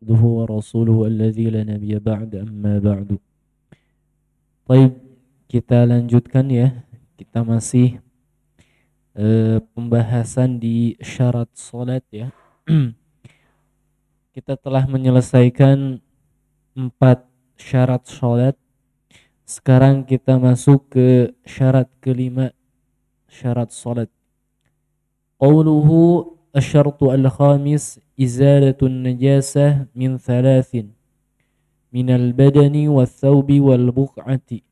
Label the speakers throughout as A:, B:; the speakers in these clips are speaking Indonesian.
A: عبده ورسوله الذي لا نبي بعد أما بعد. Baik, kita lanjutkan ya. Kita masih pembahasan di syarat salat ya. Kita telah menyelesaikan 4 syarat salat. Sekarang kita masuk ke syarat kelima, syarat salat. Qauluhu asyartu al-khamis izalatun najasah min thalathin minal badani wal thawbi wal buq'ati.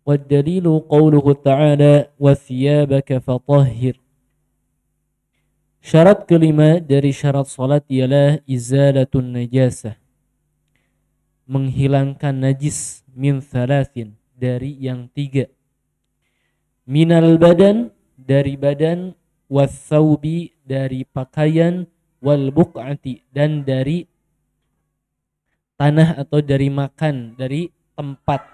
A: والدليل قوله تعالى وثيابك فطهر. Syarat kelima dari syarat salat ialah izalatun najasah, menghilangkan najis, min thalathin, dari yang 3. Minal badan, dari badan, wathawbi, dari pakaian, wal buq'ati, dan dari tanah atau dari makan, dari tempat.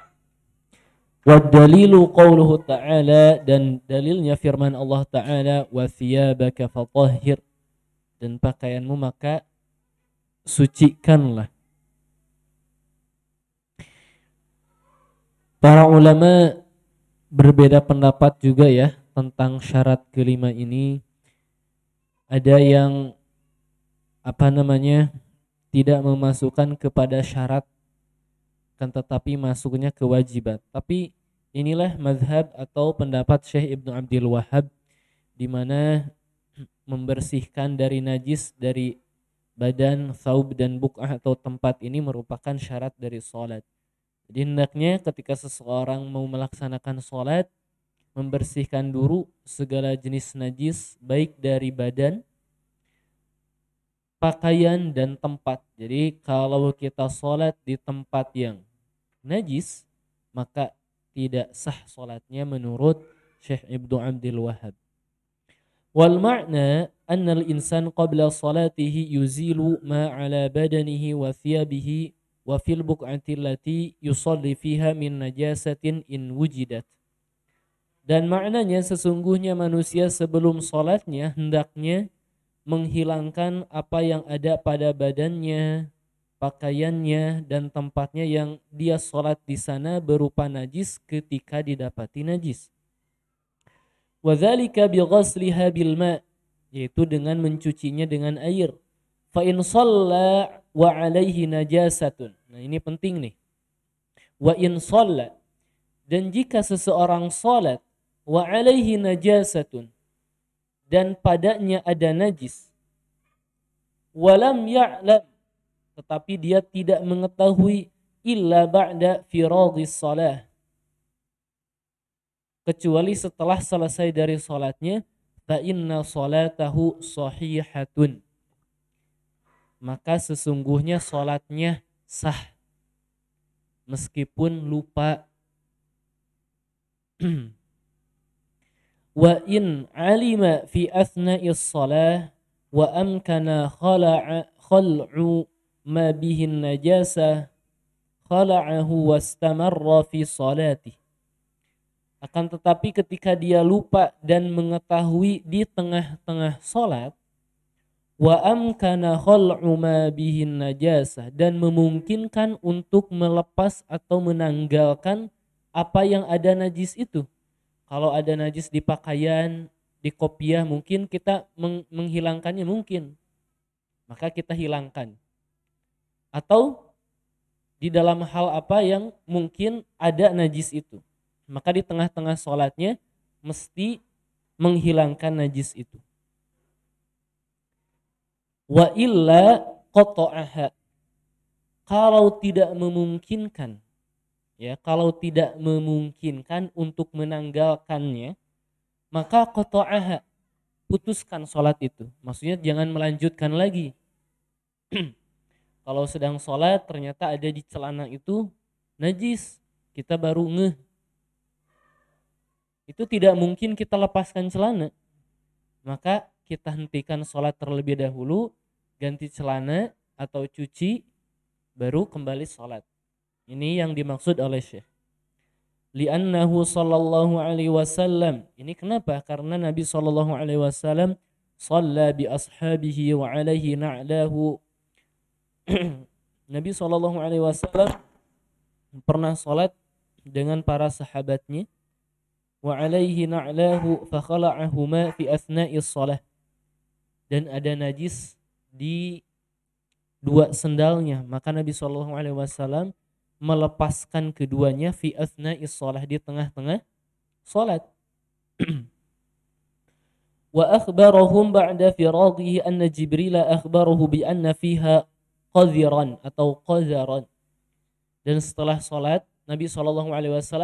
A: Waddalilu qauluhu ta'ala, dan dalilnya firman Allah Ta'ala, wa thiyabaka fatahhir, dan pakaianmu maka sucikanlah. Para ulama berbeda pendapat juga ya tentang syarat kelima ini. Ada yang tidak memasukkan kepada syarat, kan tetapi masuknya kewajiban. Tapi inilah mazhab atau pendapat Syekh Ibnu Abdul Wahhab, di mana membersihkan dari najis dari badan, thawb dan buq'ah atau tempat ini merupakan syarat dari salat. Jadi hendaknya ketika seseorang mau melaksanakan salat, membersihkan dulu segala jenis najis baik dari badan, pakaian dan tempat. Jadi kalau kita salat di tempat yang najis, maka tidak sah salatnya menurut Syekh Ibnu Abdul Wahhab. Wal ma'na anna al-insan qabla salatihi yuzilu ma 'ala badanihi wa thiyabihi wa fil buq'ati allati yusalli fiha min najasatin in wujidat. Dan maknanya sesungguhnya manusia sebelum salatnya hendaknya menghilangkan apa yang ada pada badannya, pakaiannya dan tempatnya yang dia salat di sana berupa najis ketika didapati najis. Wa dzalika bi ghasliha bil ma', yaitu dengan mencucinya dengan air. Fa in shalla wa 'alaihi najasatun. Nah, ini penting nih. Wa in shalla, dan jika seseorang salat wa 'alaihi najasatun, dan padanya ada najis, walam ya'lam, tetapi dia tidak mengetahui, illa ba'da firadhis salah, kecuali setelah selesai dari salatnya, fa inna salatahu sahihatun, maka sesungguhnya salatnya sah meskipun lupa. Wa in alima fi athna'is salah wa amkana khal'u ma bihin najasah khala'ahu wastamarra fi salati. Akan tetapi ketika dia lupa dan mengetahui di tengah-tengah salat, wa amkana khal'u ma bihin najasah, dan memungkinkan untuk melepas atau menanggalkan apa yang ada najis itu. Kalau ada najis di pakaian, di kopiah, mungkin kita menghilangkannya mungkin, maka kita hilangkan. Atau di dalam hal apa yang mungkin ada najis itu, maka di tengah-tengah sholatnya mesti menghilangkan najis itu. Wa illa qata'aha, kalau tidak memungkinkan, ya, kalau tidak memungkinkan untuk menanggalkannya, maka qata'aha, putuskan sholat itu. Maksudnya jangan melanjutkan lagi. Kalau sedang sholat ternyata ada di celana itu najis, kita baru ngeh, itu tidak mungkin kita lepaskan celana, maka kita hentikan sholat terlebih dahulu, ganti celana atau cuci, baru kembali sholat. Ini yang dimaksud oleh Syekh. Li'annahu sallallahu alaihi wasallam. Ini kenapa? Karena Nabi sallallahu alaihi wasallam shalla bi ashabihi wa alaihi na'lahu Nabi SAW pernah sholat dengan para sahabatnya, wa alaihi na'lahu fa khala'ahuma fi asna'is shalah, dan ada najis di dua sendalnya, maka Nabi SAW melepaskan keduanya fi asna'is shalah, di tengah-tengah sholat. Wa akhbarahum ba'da firaghihi anna Jibril akhbarahu bi anna fiha qadhiran atau qadharan. Dan setelah sholat, Nabi SAW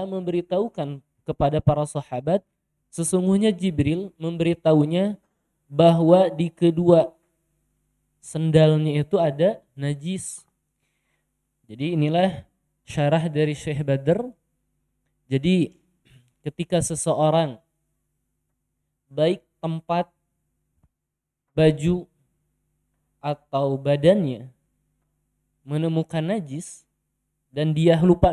A: memberitahukan kepada para sahabat, sesungguhnya Jibril memberitahunya bahwa di kedua sendalnya itu ada najis. Jadi inilah syarah dari Syekh Badr. Jadi ketika seseorang baik tempat, baju, atau badannya menemukan najis dan dia lupa,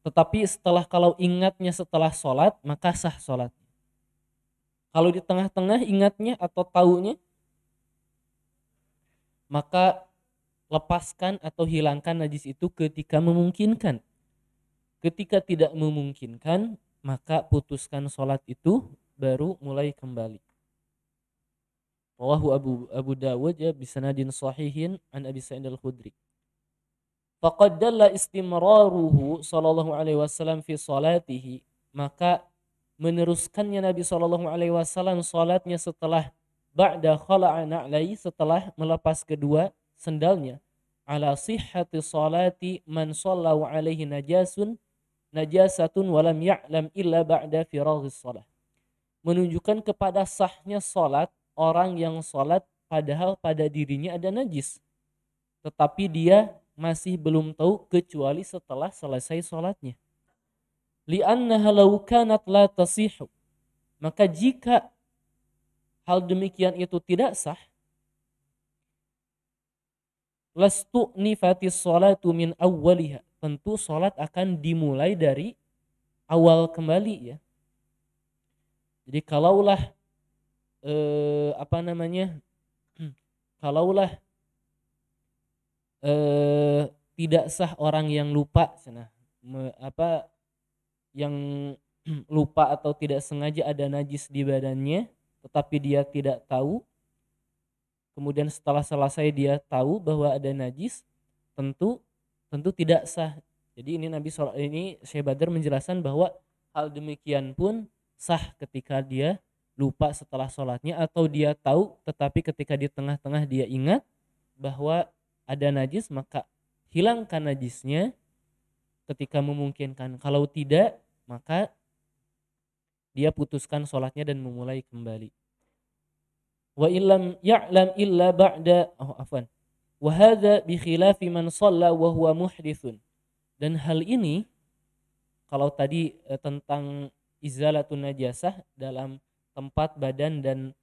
A: tetapi kalau ingatnya setelah sholat, maka sah sholat. Kalau di tengah-tengah ingatnya atau taunya, maka lepaskan atau hilangkan najis itu ketika memungkinkan. Ketika tidak memungkinkan, maka putuskan sholat itu, baru mulai kembali. Rawahu Abu Dawud ya bisanadin sahihin an Abi Sa'id al-Khudri. Faqad dalla istimraruhu sallallahu alaihi wasallam fi salatihi, maka meneruskannya Nabi sallallahu alaihi wasallam salatnya setelah ba'da khala'a na'lai, setelah melepas kedua sendalnya, ala sihhati salati man sallallahu alaihi najasatun walam ya'lam illa ba'da firaghis shalah, menunjukkan kepada sahnya salat orang yang salat padahal pada dirinya ada najis, tetapi dia masih belum tahu kecuali setelah selesai salatnya. Li'annaha law kanat la tasihhu, maka jika hal demikian itu tidak sah, lastu nifatis salatu min awwaliha, tentu salat akan dimulai dari awal kembali ya. Jadi kalaulah tidak sah orang yang lupa, yang lupa atau tidak sengaja ada najis di badannya, tetapi dia tidak tahu, kemudian setelah selesai dia tahu bahwa ada najis, tentu tidak sah. Jadi ini Syekh Badr menjelaskan bahwa hal demikian pun sah ketika dia lupa setelah sholatnya, atau dia tahu tetapi ketika di tengah-tengah dia ingat bahwa ada najis, maka hilangkan najisnya ketika memungkinkan. Kalau tidak, maka dia putuskan sholatnya dan memulai kembali. Wa illam ya'lam illa ba'da wa hadza bi khilafi man shalla wa huwa muhditsun. Dan hal ini, kalau tadi tentang izalatun najasah dalam tempat badan dan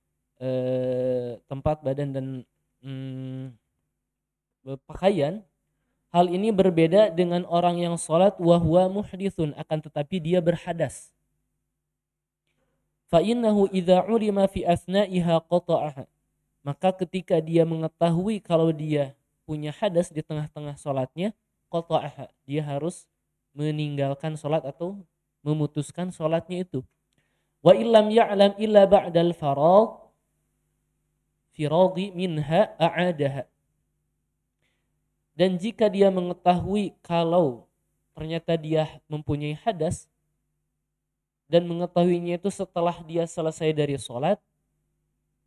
A: pakaian, hal ini berbeda dengan orang yang sholat wa huwa muhditsun, akan tetapi dia berhadas. Fa innahu idza ulima fi asna'iha qata'aha, maka ketika dia mengetahui kalau dia punya hadas di tengah-tengah sholatnya, qata'aha, dia harus meninggalkan sholat atau memutuskan sholatnya itu. Wa illam ya'lam illa ba'dal firaghi minha a'adaha. Dan jika dia mengetahui kalau ternyata dia mempunyai hadas, dan mengetahuinya itu setelah dia selesai dari sholat,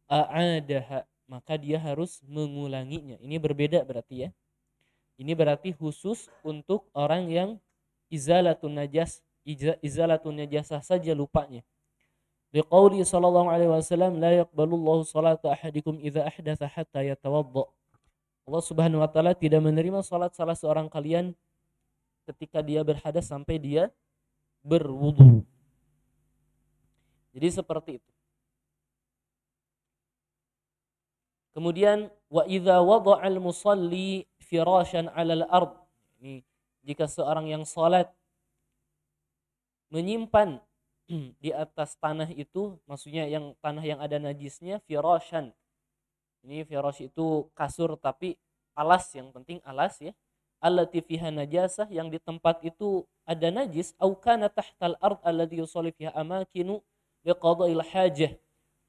A: a'adaha, maka dia harus mengulanginya. Ini berbeda berarti ya. Ini berarti khusus untuk orang yang izalatun najasah saja lupanya. Liqauli sallallahu alaihi wasallam, la yaqbalullahu salata ahadikum idza ahdatha hatta yatawadda. Allah Subhanahu wa taala tidak menerima salat salah seorang kalian ketika dia berhadas sampai dia berwudu. Jadi seperti itu. Kemudian wa idza wada'al musalli firashan 'alal ard. Ini jika seorang yang salat menyimpan di atas tanah itu, maksudnya yang tanah yang ada najisnya, firashan, Ini firash itu kasur tapi alas, yang penting alas ya. Allati fiha najasah, yang di tempat itu ada najis, au kana tahtal ard alladhi yusalli fiha amakinu liqada'il hajah,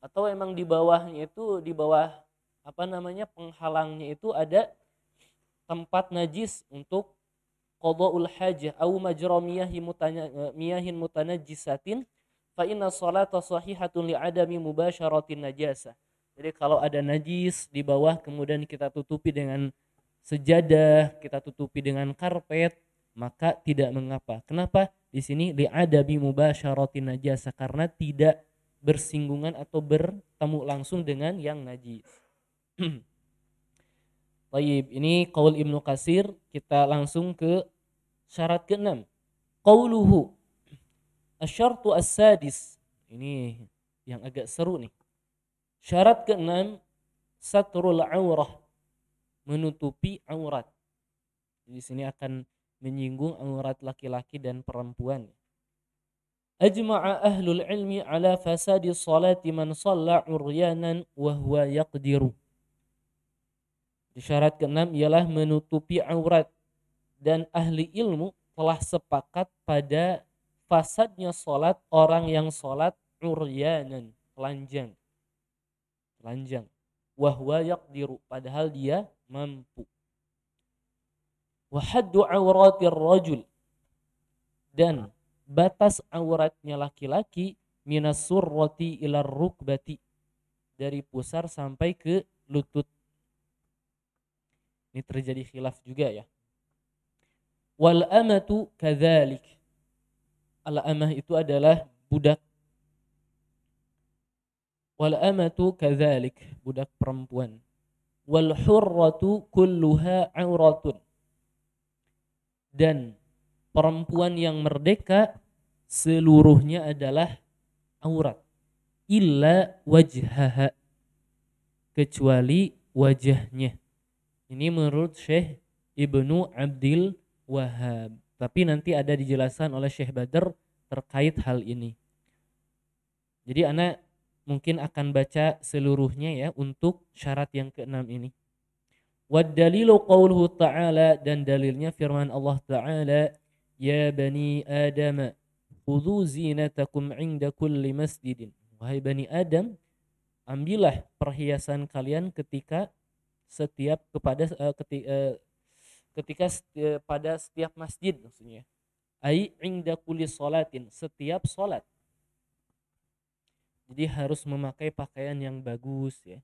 A: atau emang di bawahnya itu, di bawah apa namanya penghalangnya itu ada tempat najis untuk qada'ul hajah, au majra miyahin mutanajjisatin fa inna sholata sahihatun li'adami mubasyaratin najasah. Jadi kalau ada najis di bawah kemudian kita tutupi dengan sejadah, kita tutupi dengan karpet, maka tidak mengapa. Kenapa? Di sini li'adabi mubasyaratin najasah, karena tidak bersinggungan atau bertemu langsung dengan yang najis. Baik, ini qaul Ibnu Katsir. Kita langsung ke syarat ke-6. Qauluhu asyartu as-sadis. Ini yang agak seru nih. Syarat ke-6, satrul aurah, menutupi aurat. Di sini akan menyinggung aurat laki-laki dan perempuan. Ajma'a ahlul ilmi ala fasadi salati man shalla uryanan wa huwa yaqdiru. Syarat ke-6 ialah menutupi aurat, dan ahli ilmu telah sepakat pada fasadnya salat orang yang salat uryanan, telanjang. Wa huwa yaqdiru, padahal dia mampu. Wa haddu auratir rajul, dan batas auratnya laki-laki minas surrati ilar rukbati, dari pusar sampai ke lutut. Ini terjadi khilaf juga ya. Wal amatu kadzalik. Al amah itu adalah budak. Wal amatu kadzalik, budak perempuan. Wal hurratu kulluha auratun. Dan perempuan yang merdeka seluruhnya adalah aurat. Illa wajhaha, kecuali wajahnya. Ini menurut Syekh Ibnu Abdil Wahhab. Tapi nanti ada dijelaskan oleh Syekh Badr terkait hal ini. Jadi ana mungkin akan baca seluruhnya ya untuk syarat yang ke-6 ini. Wad dalilu qauluhu ta'ala, dan dalilnya firman Allah Ta'ala, ya bani Adam khudhu zinatakum 'inda kulli masjidin. Wahai bani Adam, ambillah perhiasan kalian ketika pada setiap masjid, maksudnya. Ai 'inda kulli sholatin, setiap salat. Jadi harus memakai pakaian yang bagus ya.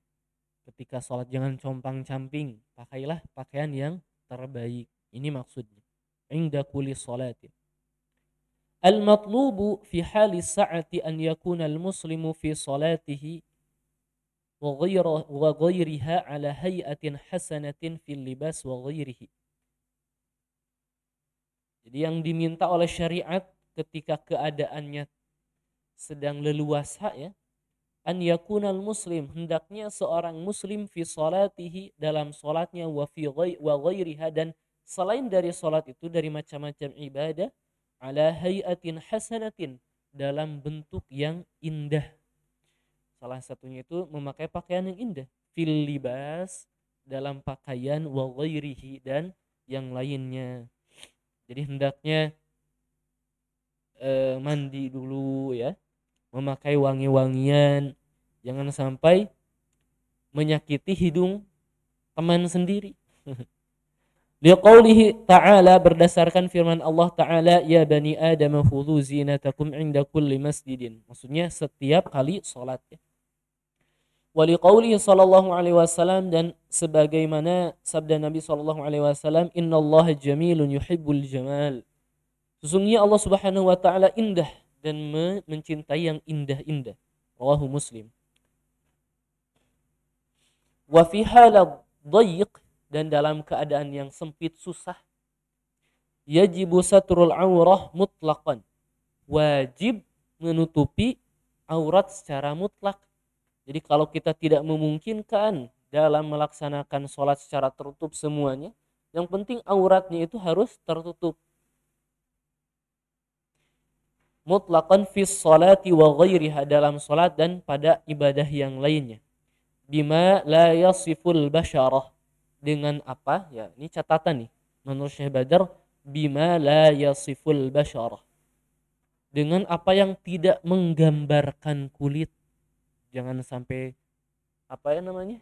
A: Ketika sholat jangan compang-camping, pakailah pakaian yang terbaik. Ini maksudnya. Inda kulli sholatin. Al-matlubu fi hali sa'ati an yakuna al-muslimu fi salatihi wa ghayriha ala hay'atin hasanatin fil libas wa ghayrihi. Jadi yang diminta oleh syariat ketika keadaannya sedang leluasa ya, an yakunal muslim, hendaknya seorang muslim fi salatihi, dalam salatnya, wa ghairiha, dan selain dari salat itu, dari macam-macam ibadah, ala hayatin hasanatin, dalam bentuk yang indah. Salah satunya itu memakai pakaian yang indah, fil libas, dalam pakaian, wa ghairihi, dan yang lainnya. Jadi hendaknya mandi dulu ya, memakai wangi-wangian, jangan sampai menyakiti hidung teman sendiri. Liqaulihi ta'ala, berdasarkan firman Allah Ta'ala, ya bani Adam khudhu zinatakum 'inda kulli masjidin. Maksudnya setiap kali salat ya. Wa liqaulihi sallallahu alaihi wasallam, dan sebagaimana sabda Nabi sallallahu alaihi wasallam, innallaha jamilun yuhibbul jamal. Sesungguhnya Allah Subhanahu wa taala indah dan mencintai yang indah-indah. Rawahu Muslim. Wa fi halad dhayiq, dan dalam keadaan yang sempit susah, yajibu satrul aurah mutlaqan, wajib menutupi aurat secara mutlak. Jadi kalau kita tidak memungkinkan dalam melaksanakan sholat secara tertutup semuanya, yang penting auratnya itu harus tertutup. Mutlaqan fi sholati wa ghairiha, dalam sholat dan pada ibadah yang lainnya. bima la yasiful basyarah, dengan apa ya, ini catatan nih menurut Syekh Badar, bima la yasiful basyarah, dengan apa yang tidak menggambarkan kulit. Jangan sampai apa ya namanya,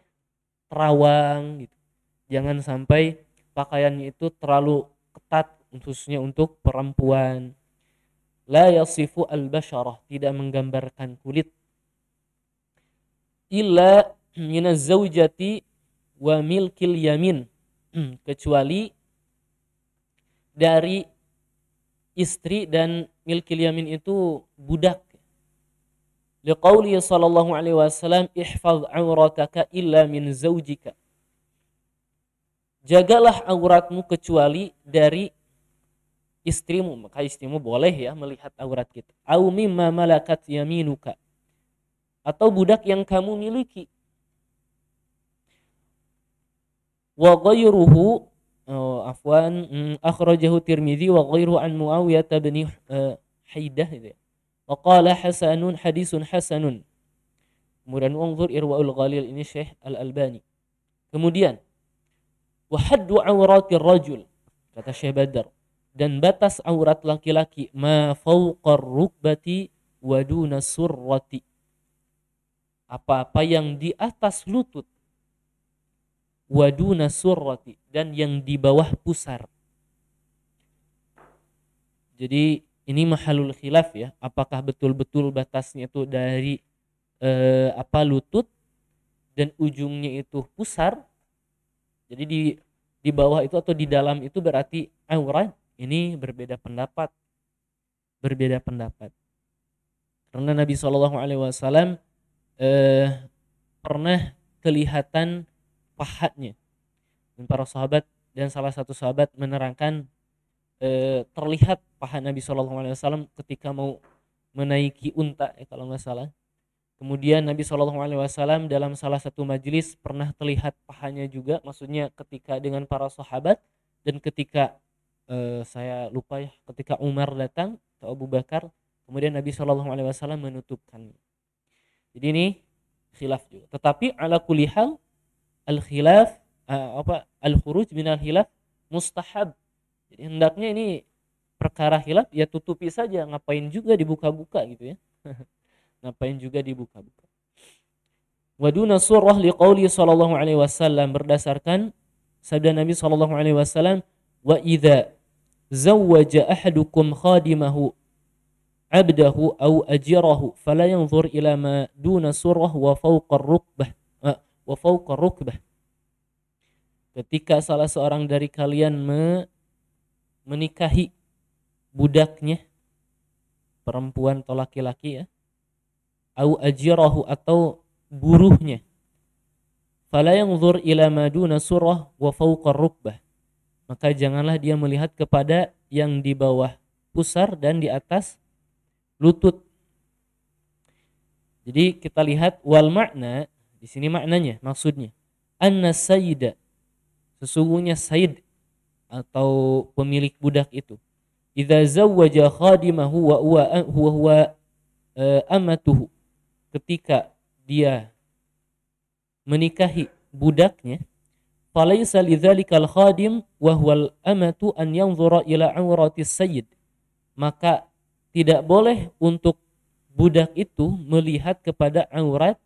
A: terawang gitu. Jangan sampai pakaiannya itu terlalu ketat khususnya untuk perempuan. La yasifu al-basyarah, tidak menggambarkan kulit. Illa minaz zaujati wa milkil yamin, kecuali dari istri dan milkil yamin itu budak. Liqauli sallallahu alaihi wasallam, ihfaz aurataka illa min zaujika, jagalah auratmu kecuali dari istrimu. Maka istrimu boleh ya melihat aurat kita. Au mimma malakat yaminuka, atau budak yang kamu miliki. Wa ghairuhu akhrajahu Tirmidzi wa ghairuhu an Muawiyah bin Haidah itu ya. Wa qala hasanun, hadisun hasanun. Kemudian unzur Irwaul Ghalil, ini Syekh Al-Albani. Kemudian wa haddu auratir rajul, kata Syekh Badar, dan batas aurat laki-laki, ma fawqar rukbati wa duna surrati, apa-apa yang di atas lutut, waduna surrati, dan yang di bawah pusar. Jadi ini mahalul khilaf ya, apakah betul-betul batasnya itu dari lutut dan ujungnya itu pusar. Jadi di bawah itu atau di dalam itu berarti aurat. Ini berbeda pendapat. Karena Nabi SAW pernah kelihatan pahanya, dan para sahabat, dan salah satu sahabat menerangkan terlihat paha Nabi SAW ketika mau menaiki unta ya, kalau nggak salah. Kemudian Nabi SAW dalam salah satu majelis pernah terlihat pahanya juga, maksudnya ketika dengan para sahabat, dan ketika saya lupa ya, ketika Umar datang atau Abu Bakar, kemudian Nabi SAW menutupkannya. Jadi ini khilaf juga. Tetapi ala kulli hal al-khilaf al-khuruj minal khilaf mustahab. Jadi hendaknya ini perkara khilaf ya tutupi saja, ngapain juga dibuka-buka gitu ya. Ngapain juga dibuka-buka. Wa duna surah liqauli sallallahu alaihi wasallam, berdasarkan sabda Nabi sallallahu alaihi wasallam, wa idza zawwaja ahadukum khadimahu abdahu aw ajirahu fala yanzur ila ma duna surah wa fawqa rukbah. Ketika salah seorang dari kalian menikahi budaknya, perempuan atau laki-laki ya, au ajirahu, atau buruhnya, fala yanzur ila ma duna surah wa fawqa rukbah, maka janganlah dia melihat kepada yang di bawah pusar dan di atas lutut. Jadi kita lihat wal makna di sini, maknanya maksudnya anna sayyida, sesungguhnya sayyid atau pemilik budak itu, idza zawwaja khadimahu wa huwa amatuhu, ketika dia menikahi budaknya, falaysa lidzalikal khadim wa huwal amatu an yanzura ila auratis sayyid, maka tidak boleh untuk budak itu melihat kepada aurat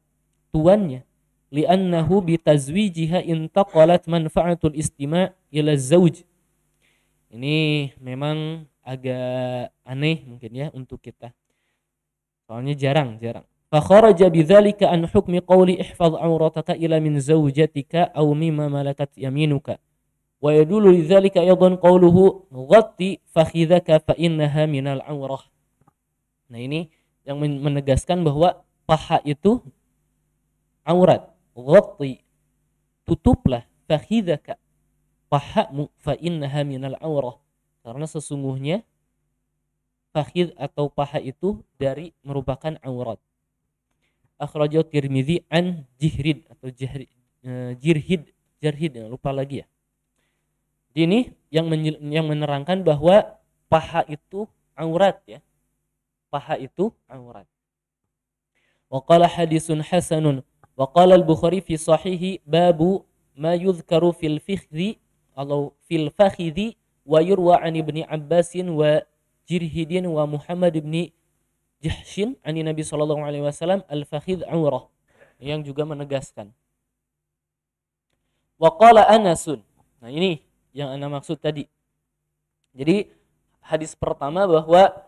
A: tuannya, li'annahu bitazwijiha intaqalat manfa'atul istima' ila zauj. Ini memang agak aneh mungkin ya untuk kita, soalnya jarang. Fa kharaja bidzalika an hukmi qawli ihfaz aurataka ila min zaujatika aw mimma malakat yaminuka, wa yadullu lidzalika aidan qawluhu ghatti fakhidhaka fa innaha minal aurah. Nah ini yang menegaskan bahwa paha itu aurat. Ghatti, tutuplah, fakhidhaka, pahamu, fa innaha minal aurah, karena sesungguhnya fakhidh atau paha itu dari merupakan aurat. Akhrajahu Tirmidzi an Jihrid atau Jarhid, lupa lagi ya. Ini yang menerangkan bahwa paha itu aurat ya. Paha itu aurat. Wa qala hadisun hasanun Wa qala al-Bukhari fi sahihi babu ma yudhkaru fil fikhdi atau fil fakhidhi wa yurwa an ibni Abbasin wa Jirhidin wa Muhammad ibni Jahshin ani Nabi sallallahu alaihi wasallam al-fakhidh aurah, yang juga menegaskan. Wa qala Anasun. Nah, ini yang ana maksud tadi. Jadi hadis pertama bahwa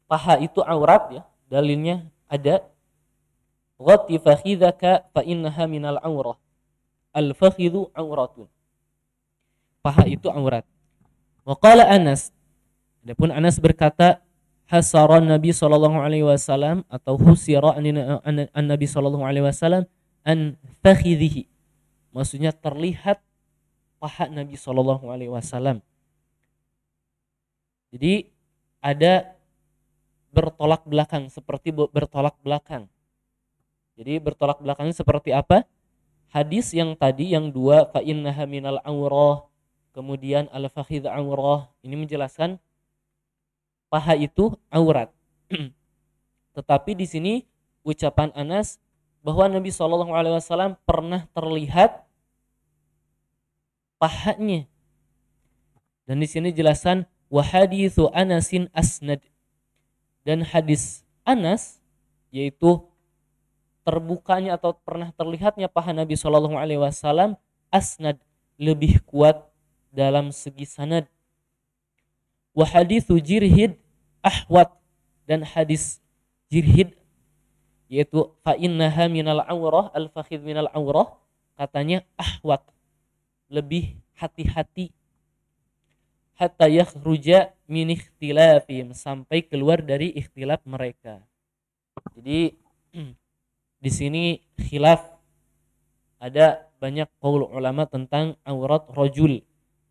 A: paha itu aurat ya, dalilnya ada ghatti fakhidhaka fa innaha minal aurah. Al-fakhidhu auratun. Paha itu aurat. Wa qala Anas. Adapun Anas berkata hasaran Nabi sallallahu alaihi wasallam atau husira an Nabi sallallahu alaihi wasallam an fakhidhihi. Maksudnya terlihat paha Nabi sallallahu alaihi wasallam. Jadi ada bertolak belakang, seperti bertolak belakang. Jadi bertolak belakangnya seperti apa? Hadis yang tadi yang dua fa innaha minal aurah, kemudian al-fakhidh aurah, ini menjelaskan paha itu aurat. Tetapi di sini ucapan Anas bahwa Nabi Shallallahu Alaihi Wasallam pernah terlihat pahanya. Dan di sini jelaskan wahadithu Anasin asnad, dan hadis Anas yaitu terbukanya atau pernah terlihatnya paha Nabi Shallallahu Alaihi Wasallam asnad, lebih kuat dalam segi sanad. Wa haditsu Jirhid ahwat, dan hadis Jirhid yaitu fa innaha minal aurah, al-fakhidh minal aurah, katanya ahwat, lebih hati-hati, hatta yakhruja min ikhtilafihim, sampai keluar dari ikhtilaf mereka. Jadi di sini khilaf, ada banyak qaul ulama tentang aurat rajul,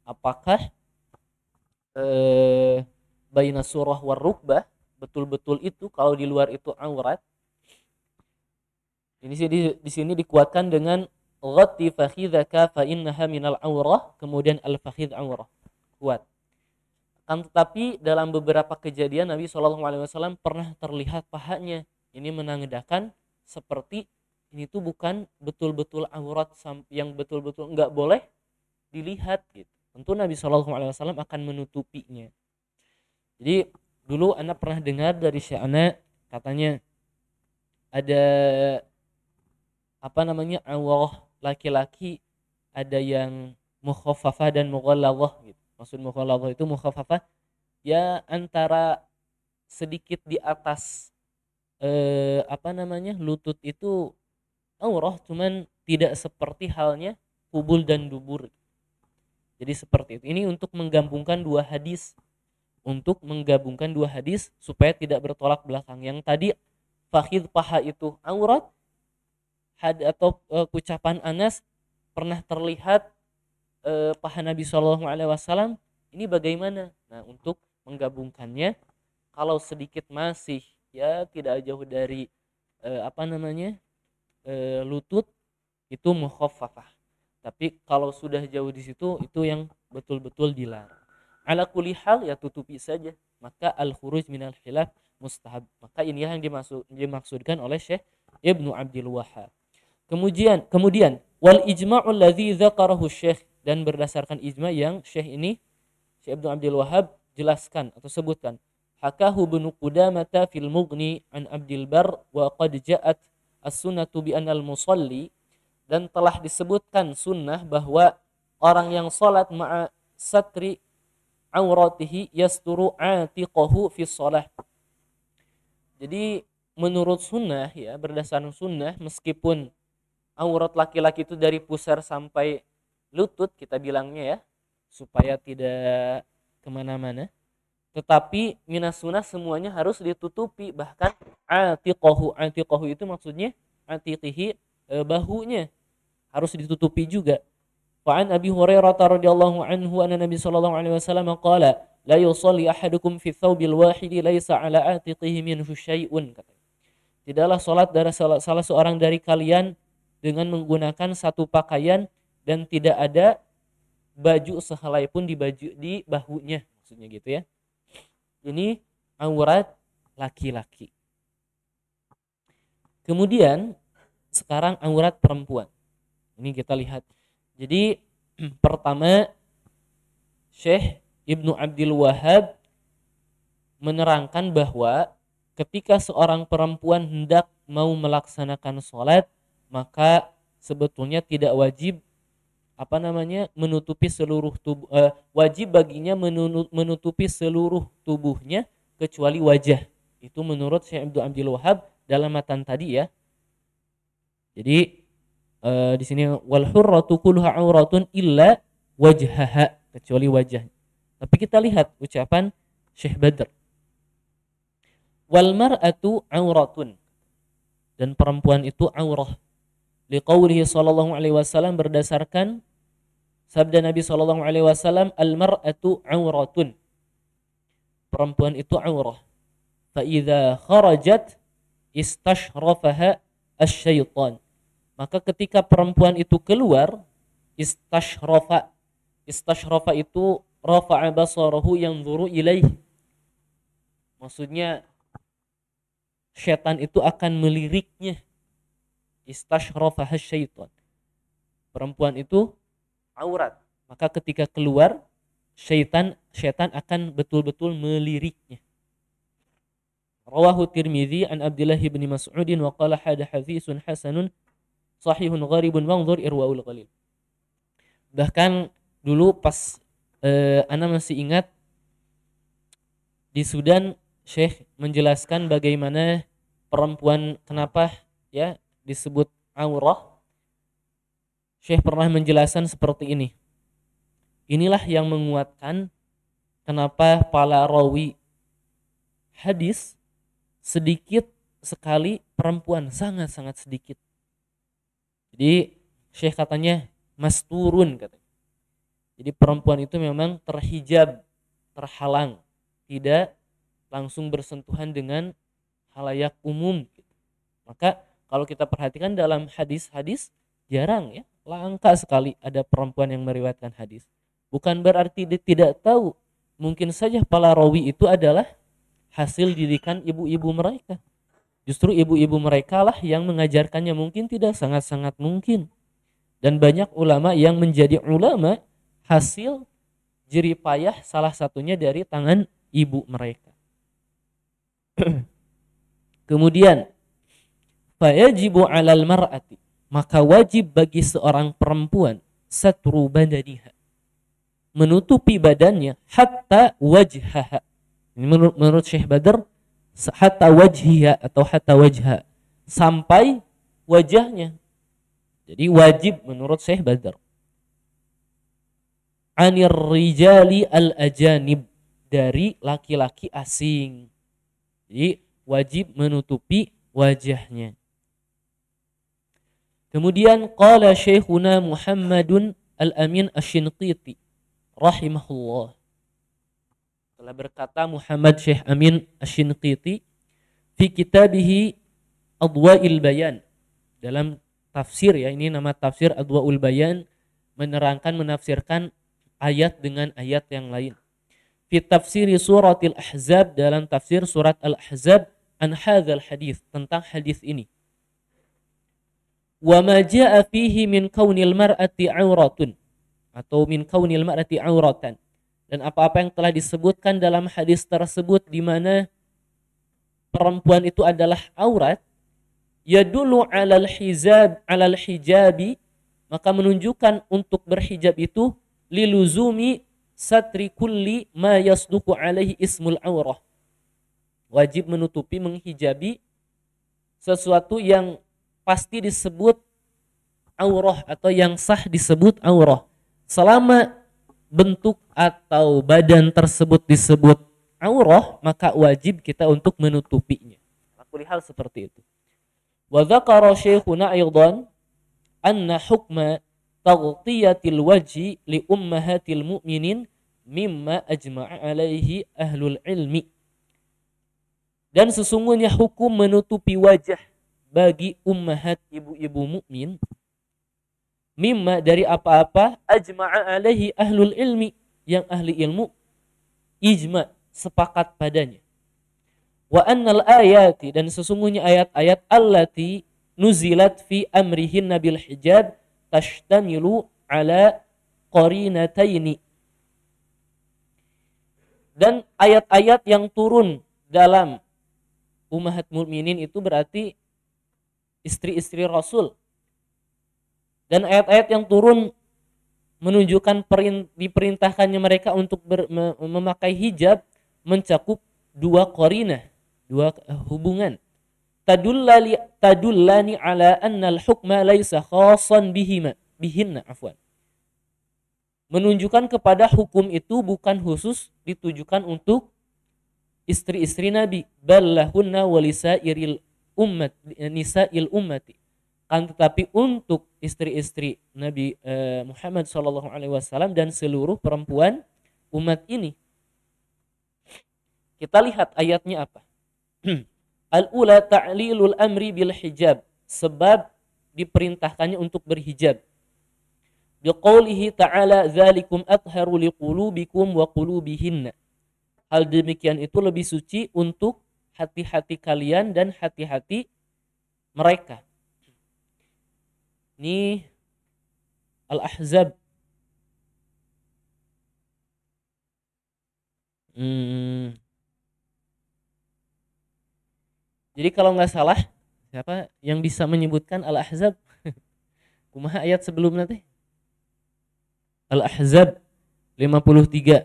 A: apakah baina surah war rukbah betul-betul itu, kalau di luar itu aurat. Ini di sini dikuatkan dengan ghatti fakhidhaka fa innaha minal aurah, kemudian al fakhidh aurah, kuat. Kan tetapi dalam beberapa kejadian Nabi SAW pernah terlihat pahanya. Ini menandakan seperti ini tuh bukan betul-betul aurat yang betul-betul enggak boleh dilihat gitu. Tentu Nabi SAW akan menutupinya. Jadi dulu Anda pernah dengar dari Syekh Ana, katanya ada aurah laki-laki, ada yang mukhaffafah dan mughalladhah gitu. Maksud mughalladhah itu mukhaffafah ya antara sedikit di atas lutut itu aurah, cuman tidak seperti halnya kubul dan dubur. Jadi seperti itu. Ini untuk menggabungkan dua hadis. Supaya tidak bertolak belakang. Yang tadi fakhidh paha itu aurat, atau ucapan Anas pernah terlihat paha Nabi SAW, ini bagaimana? Nah, untuk menggabungkannya, kalau sedikit masih ya tidak jauh dari lutut, itu mukhaffafah. Tapi kalau sudah jauh di situ, itu yang betul-betul dilarang. Ala kulli hal, ya tutupi saja. Maka al-khuruj minal khilaf mustahab. Maka inilah yang dimaksudkan oleh Syekh Ibnu Abdul Wahhab. Kemudian wal ijma'ul ladzi dzakarahu Syekh, dan berdasarkan ijma' yang Syekh Ibnu Abdul Wahhab jelaskan atau sebutkan. Hakahu Ibnu Qudamah fil Mughni an Abdul Bar wa qad ja'at as-sunnatu bi anal musalli, dan telah disebutkan sunnah bahwa orang yang salat ma'a satri auratihi yasturu atiqahu fi shalah. Jadi menurut sunnah ya, berdasarkan sunnah, meskipun aurat laki-laki itu dari pusar sampai lutut kita bilangnya ya, supaya tidak kemana-mana, tetapi minas sunnah semuanya harus ditutupi. Bahkan atiqahu itu maksudnya atiqihi, bahunya harus ditutupi juga. Fa'an Abi Hurairah radhiyallahu anhu anna Nabi sallallahu alaihi wasallam qala la yusalli ahadukum fi thawbil wahidi laisa ala atiqihi minhu syai'un. Tidaklah salat dari salah seorang dari kalian dengan menggunakan satu pakaian dan tidak ada baju sehelai pun di bahunya, maksudnya gitu ya. Ini aurat laki-laki. Kemudian sekarang aurat perempuan. Ini kita lihat. Jadi pertama Syekh Ibnu Abdul Wahhab menerangkan bahwa ketika seorang perempuan hendak mau melaksanakan sholat, maka sebetulnya tidak wajib menutupi seluruh tubuh, wajib baginya menutupi seluruh tubuhnya kecuali wajah. Itu menurut Syekh Abdul Wahhab dalam matan tadi ya. Jadi di sini wal hurratu kulluha auratun illa wajhaha, kecuali wajah. Tapi kita lihat ucapan Syekh Badr. Wal mar'atu auratun, dan perempuan itu aurah. Liqaulihi sallallahu alaihi wasallam, berdasarkan sabda Nabi sallallahu alaihi wasallam, al mar'atu auratun, perempuan itu aurah. Fa idza kharajat istashrafaha asy-syaitan, maka ketika perempuan itu keluar, istashrafa itu rafa'a basarahu yanzuru ilaih, maksudnya syaitan itu akan meliriknya. Istashrafaha syaitan, perempuan itu aurat, maka ketika keluar syaitan akan betul-betul meliriknya. Rawahu Tirmidzi an Abdullah bin Mas'ud wa qala haditsun hasanun sahihun gharibun wanzur irwaul ghalil. Bahkan dulu pas ana masih ingat di Sudan, Syekh menjelaskan bagaimana perempuan kenapa ya disebut aurah. Syekh pernah menjelaskan seperti ini. Inilah yang menguatkan kenapa para rawi hadis sedikit sekali perempuan, sangat-sangat sedikit. Jadi Syekh katanya masturun katanya. Jadi perempuan itu memang terhijab, terhalang, tidak langsung bersentuhan dengan halayak umum. Maka kalau kita perhatikan dalam hadis-hadis jarang ya, langka sekali ada perempuan yang meriwayatkan hadis. Bukan berarti dia tidak tahu. Mungkin saja para rawi itu adalah hasil didikan ibu-ibu mereka. Justru ibu-ibu mereka lah yang mengajarkannya, mungkin tidak, sangat-sangat mungkin. Dan banyak ulama yang menjadi ulama hasil jeripayah salah satunya dari tangan ibu mereka. Kemudian fayajibu 'alal mar'ati, maka wajib bagi seorang perempuan satru badaniha, menutupi badannya, hatta wajhaha. Ini menurut Syekh Badr, hatta wajhiha atau hatta wajha, sampai wajahnya. Jadi wajib menurut Syekh Badr. Anir rijali al ajanib, dari laki-laki asing. Jadi wajib menutupi wajahnya. Kemudian qala Syekhuna Muhammadun Al-Amin Asy-Shinqiti rahimahullah, telah berkata Muhammad Syekh Amin Asy-Shinqiti fi kitabihi Adwa'il Bayan, dalam tafsir ya, ini nama tafsir Adwa'ul Bayan, menerangkan, menafsirkan ayat dengan ayat yang lain. Fi tafsiri suratil Ahzab, dalam tafsir surat Al-Ahzab, an hadzal hadis, tentang hadis ini. Wa ma jaa fihi min kaunil mar'ati auratun, atau min kaunil mar'ati auratan, dan apa-apa yang telah disebutkan dalam hadis tersebut di mana perempuan itu adalah aurat, yadullu 'alal hijabi, maka menunjukkan untuk berhijab itu liluzumi satri kulli ma yasduqu alaihi ismul aurah, wajib menutupi, menghijabi sesuatu yang pasti disebut aurah atau yang sah disebut aurah. Selama bentuk atau badan tersebut disebut aurah, maka wajib kita untuk menutupinya. Aku lihat seperti itu. Wa dzakara syekhuna aidan anna hukma taghtiyatil wajhi li ummahatil mu'minin mimma ajma'a alaihi ahlul ilmi. Dan sesungguhnya hukum menutupi wajah bagi ummahat, ibu-ibu mukmin, mimma, dari apa-apa, ajma'a alaihi ahlul ilmi, yang ahli ilmu ijma, sepakat padanya. Wa annal ayati, dan sesungguhnya ayat-ayat allati nuzilat fi amrihinna bil hijab tashtamilu ala qarinataini. Dan ayat-ayat yang turun dalam ummahat mukminin itu berarti istri-istri Rasul. Dan ayat-ayat yang turun menunjukkan diperintahkannya mereka untuk memakai hijab mencakup dua qarinah, dua hubungan. Tadullani ala anna al-hukma laysa khassan bihinna afwan. Menunjukkan kepada hukum itu bukan khusus ditujukan untuk istri-istri Nabi, ballahunna walisairil ummat nisa'il ummati. Kan tetapi untuk istri-istri Nabi Muhammad SAW dan seluruh perempuan umat ini. Kita lihat ayatnya apa. Al-ula ta'lilul amri bil hijab, sebab diperintahkannya untuk berhijab. Biqaulihi ta'ala dzalikum atharu liqulubikum wa qulubihinna. Hal demikian itu lebih suci untuk hati-hati kalian dan hati-hati mereka. Ini Al-Ahzab. Jadi kalau nggak salah, siapa yang bisa menyebutkan Al-Ahzab? Kumaha ayat sebelum nanti? Al-Ahzab 53.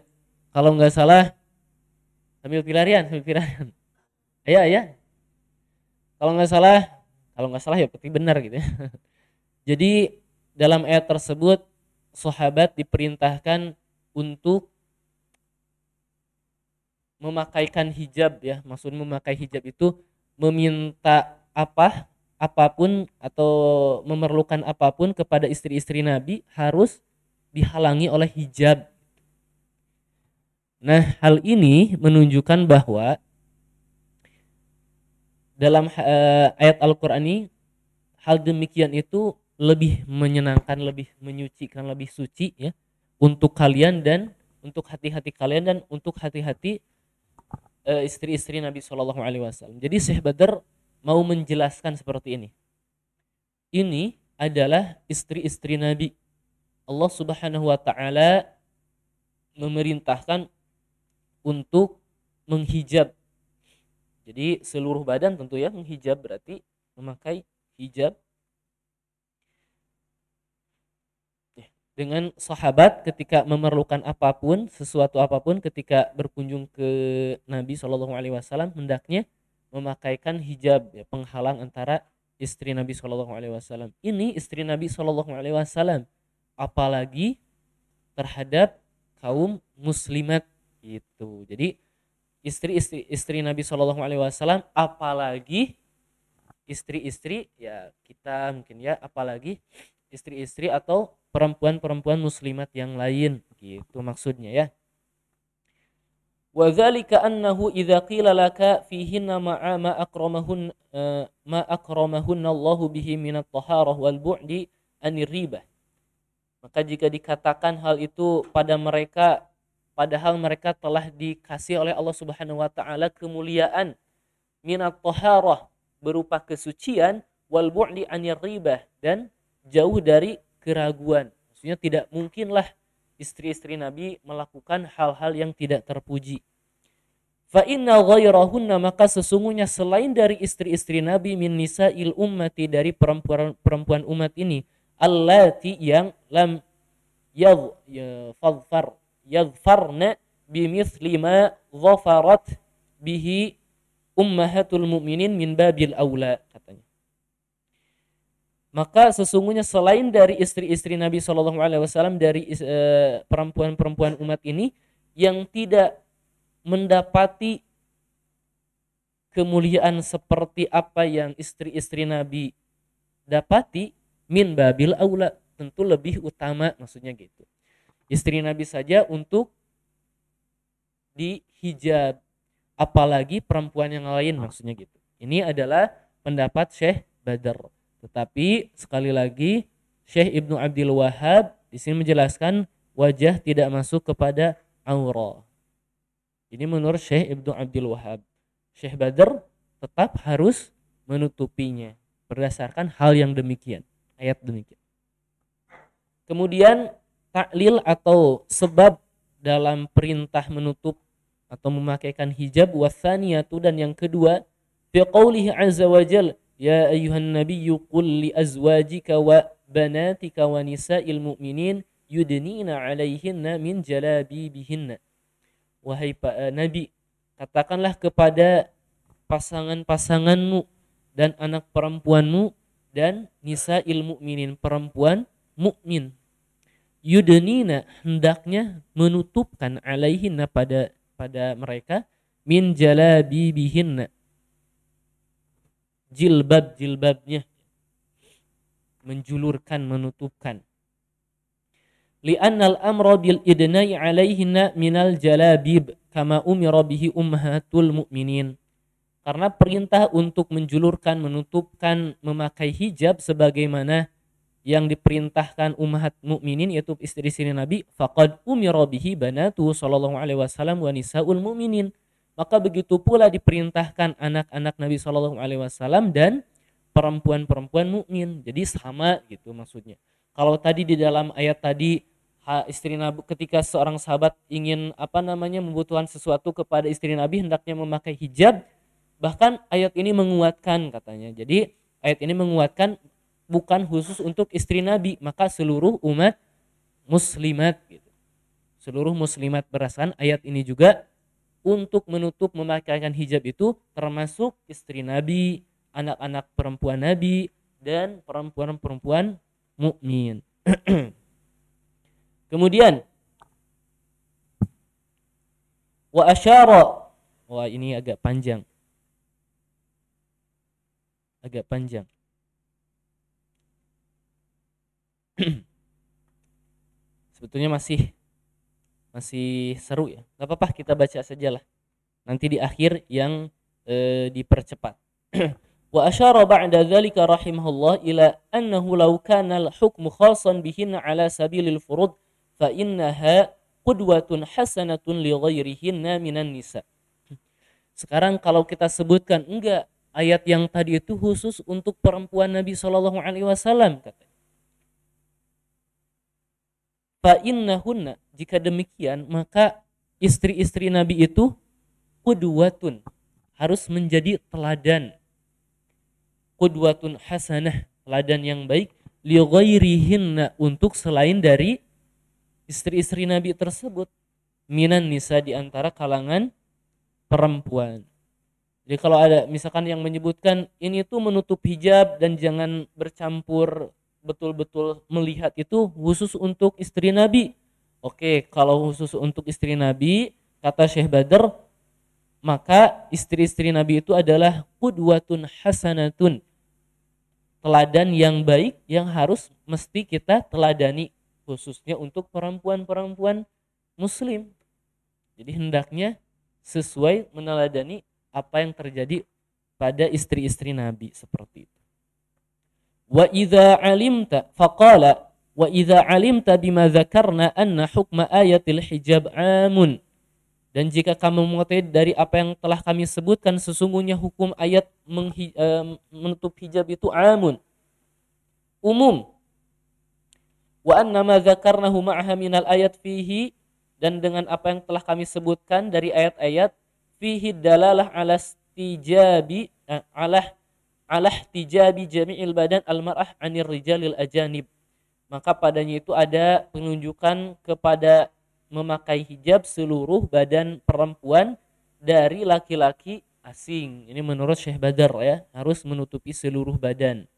A: Kalau nggak salah, sambil pilarian. Ya. Kalau nggak salah ya berarti benar gitu ya. Jadi dalam ayat tersebut sahabat diperintahkan untuk memakaikan hijab ya. Maksud memakai hijab itu meminta apapun atau memerlukan apapun kepada istri-istri Nabi harus dihalangi oleh hijab. Nah, hal ini menunjukkan bahwa dalam ayat Al-Qur'an ini hal demikian itu lebih menyenangkan, lebih menyucikan, lebih suci ya untuk kalian dan untuk hati-hati kalian dan untuk hati-hati istri-istri Nabi SAW. Jadi Syekh Badr mau menjelaskan seperti ini. Ini adalah istri-istri Nabi. Allah Subhanahu wa taala memerintahkan untuk menghijab. Jadi seluruh badan tentu ya menghijab berarti memakai hijab. Dengan sahabat ketika memerlukan apapun, sesuatu apapun ketika berkunjung ke Nabi SAW hendaknya memakaikan hijab ya, penghalang antara istri Nabi SAW. Ini istri Nabi SAW, apalagi terhadap kaum muslimat gitu. Jadi istri Nabi SAW, apalagi istri-istri ya kita mungkin ya, apalagi istri-istri atau perempuan-perempuan muslimat yang lain gitu maksudnya ya. Wa dzalika annahu idza qila laka fihinna ma akramahunna Allahu bihi minat taharah wal bu'di anir ribah. Maka jika dikatakan hal itu pada mereka padahal mereka telah dikasih oleh Allah Subhanahu wa taala kemuliaan minat taharah berupa kesucian wal bu'di anir ribah dan jauh dari keraguan. Maksudnya tidak mungkinlah istri-istri Nabi melakukan hal-hal yang tidak terpuji. Fa inna ghairahunna, maka sesungguhnya selain dari istri-istri Nabi min nisa'il ummati, dari perempuan umat ini, allati yang lam yadfarna bimithli ma dhafarat bihi ummahatul mu'minin min babil aula, katanya. Maka sesungguhnya selain dari istri-istri Nabi SAW, dari perempuan-perempuan umat ini yang tidak mendapati kemuliaan seperti apa yang istri-istri Nabi dapati, min babil aula, tentu lebih utama maksudnya gitu. Istri Nabi saja untuk dihijab, apalagi perempuan yang lain maksudnya gitu. Ini adalah pendapat Syekh Badr. Tetapi sekali lagi Syekh Ibnu Abdul Wahhab di sini menjelaskan wajah tidak masuk kepada aurah. Ini menurut Syekh Ibnu Abdul Wahhab. Syekh Badr tetap harus menutupinya. berdasarkan hal yang demikian, ayat demikian. Kemudian taklil atau sebab dalam perintah menutup atau memakaikan hijab, watsaniyatu, dan yang kedua, fi qoulihi azza wa jalla, ya ayyuhan nabiyyu qul li azwajika wa banatika wa nisa'il mu'minin yudnina 'alaihinna min jalabibihinna. Wahai Nabi, katakanlah kepada pasangan-pasanganmu dan anak perempuanmu dan nisa'il mu'minin, perempuan mukmin. Yudnina, hendaknya menutupkan, alaihinna, pada mereka, min jalabibihinna, jilbabnya, menjulurkan, menutupkan. Li'annal amra bil idnai alaihinna minal jalabib kama umira bihi ummahatul mu'minin. Karena perintah untuk menjulurkan, menutupkan, memakai hijab sebagaimana yang diperintahkan ummahat mukminin, yaitu istri-istri Nabi, faqad umira bihi banatu sallallahu alaihi wasallam wa nisaul mu'minin. Maka begitu pula diperintahkan anak-anak Nabi sallallahu alaihi wasallam dan perempuan-perempuan mukmin. Jadi sama gitu maksudnya. Kalau tadi di dalam ayat tadi istri Nabi, ketika seorang sahabat ingin membutuhkan sesuatu kepada istri Nabi, hendaknya memakai hijab. Bahkan ayat ini menguatkan katanya. Jadi ayat ini menguatkan bukan khusus untuk istri Nabi, maka seluruh umat muslimat gitu. Seluruh muslimat, berdasarkan ayat ini juga untuk menutup memakaikan hijab itu termasuk istri Nabi, anak-anak perempuan Nabi, dan perempuan-perempuan mukmin. Kemudian wa asyara, wah ini agak panjang. Sebetulnya masih seru ya. Gak apa-apa, kita baca sajalah. Nanti di akhir yang dipercepat. Wa asyara ba'da dzalika rahimahullah ila annahu law kana al-hukmu khassan bihinna ala sabilil furud fa innaha qudwatun hasanatun li ghairihinna minan nisa. Sekarang kalau kita sebutkan enggak, ayat yang tadi itu khusus untuk perempuan Nabi sallallahu alaihi wasallam katanya. Fa innahunna, jika demikian maka istri-istri Nabi itu qudwatun, harus menjadi teladan. Qudwatun hasanah, teladan yang baik, li ghairihinna, untuk selain dari istri-istri Nabi tersebut, minan nisa, di antara kalangan perempuan. Jadi kalau ada misalkan yang menyebutkan ini tuh menutup hijab dan jangan bercampur, betul-betul melihat, itu khusus untuk istri Nabi. Oke, kalau khusus untuk istri Nabi, kata Syekh Badr, maka istri-istri Nabi itu adalah qudwatun hasanatun, teladan yang baik yang harus mesti kita teladani, khususnya untuk perempuan-perempuan muslim. Jadi hendaknya sesuai meneladani apa yang terjadi pada istri-istri Nabi seperti itu. Wa idza alimta faqala wa idza alimta bima dzakarna anna hukma ayatil hijab amun. Dan jika kamu mengetahui dari apa yang telah kami sebutkan, sesungguhnya hukum ayat menutup hijab itu amun, umum. Wa anna ma dzakarnahu ma'aha minal ayat fihi, dan dengan apa yang telah kami sebutkan dari ayat-ayat, fihi dalalah ala istijabi ala ihtijabi jami'il badan al-mar'ah 'anir rijalil ajanib. Maka padanya itu ada penunjukan kepada memakai hijab seluruh badan perempuan dari laki-laki asing. Ini menurut Syekh Badr ya, harus menutupi seluruh badan.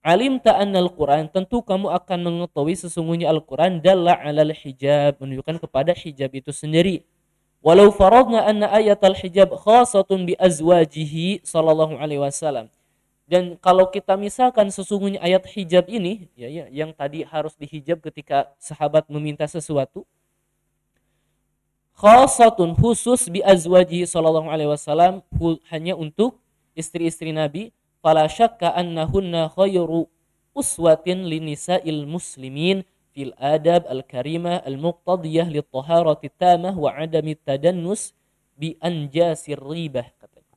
A: Alim ta'annal Quran, tentu kamu akan mengetahui sesungguhnya Al-Quran dalla 'alal hijab, menunjukkan kepada hijab itu sendiri. Walau faradna anna ayatal hijab khasatun bi azwajihi sallallahu alaihi wasallam. Dan kalau kita misalkan sesungguhnya ayat hijab ini ya, yang tadi harus dihijab ketika sahabat meminta sesuatu, khasatun, khusus, bi azwajihi sallallahu alaihi wasallam, hanya untuk istri-istri Nabi, fala syakka annahunna khairu uswatin linisa'il muslimin fil adab al-karimah al-muqtadiyah lit-taharati tamah wa adami tadannus bi anjasir ribah, katanya.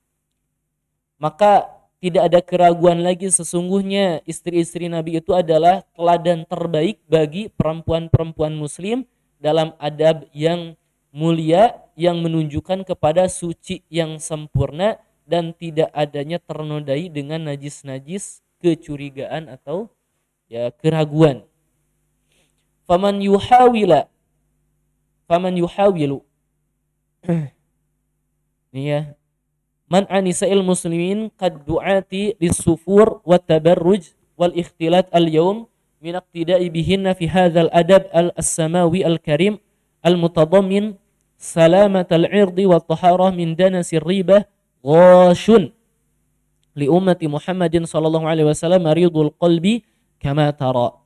A: Maka tidak ada keraguan lagi, sesungguhnya istri-istri Nabi itu adalah teladan terbaik bagi perempuan-perempuan muslim dalam adab yang mulia yang menunjukkan kepada suci yang sempurna dan tidak adanya ternodai dengan najis-najis, kecurigaan atau ya keraguan. Faman yuhawilu ini ya, man anisa'il muslimin qad du'ati lis-sufur wa tabarruj wal ikhtilat al-yawm min iqtida'i bihinna fi hadzal adab al-samawi al-karim al-mutadammin salamat al-'irdi wa taharah min danasir ribah ghashun li ummati Muhammadin sallallahu alaihi wasallam maridul qalbi kama tara.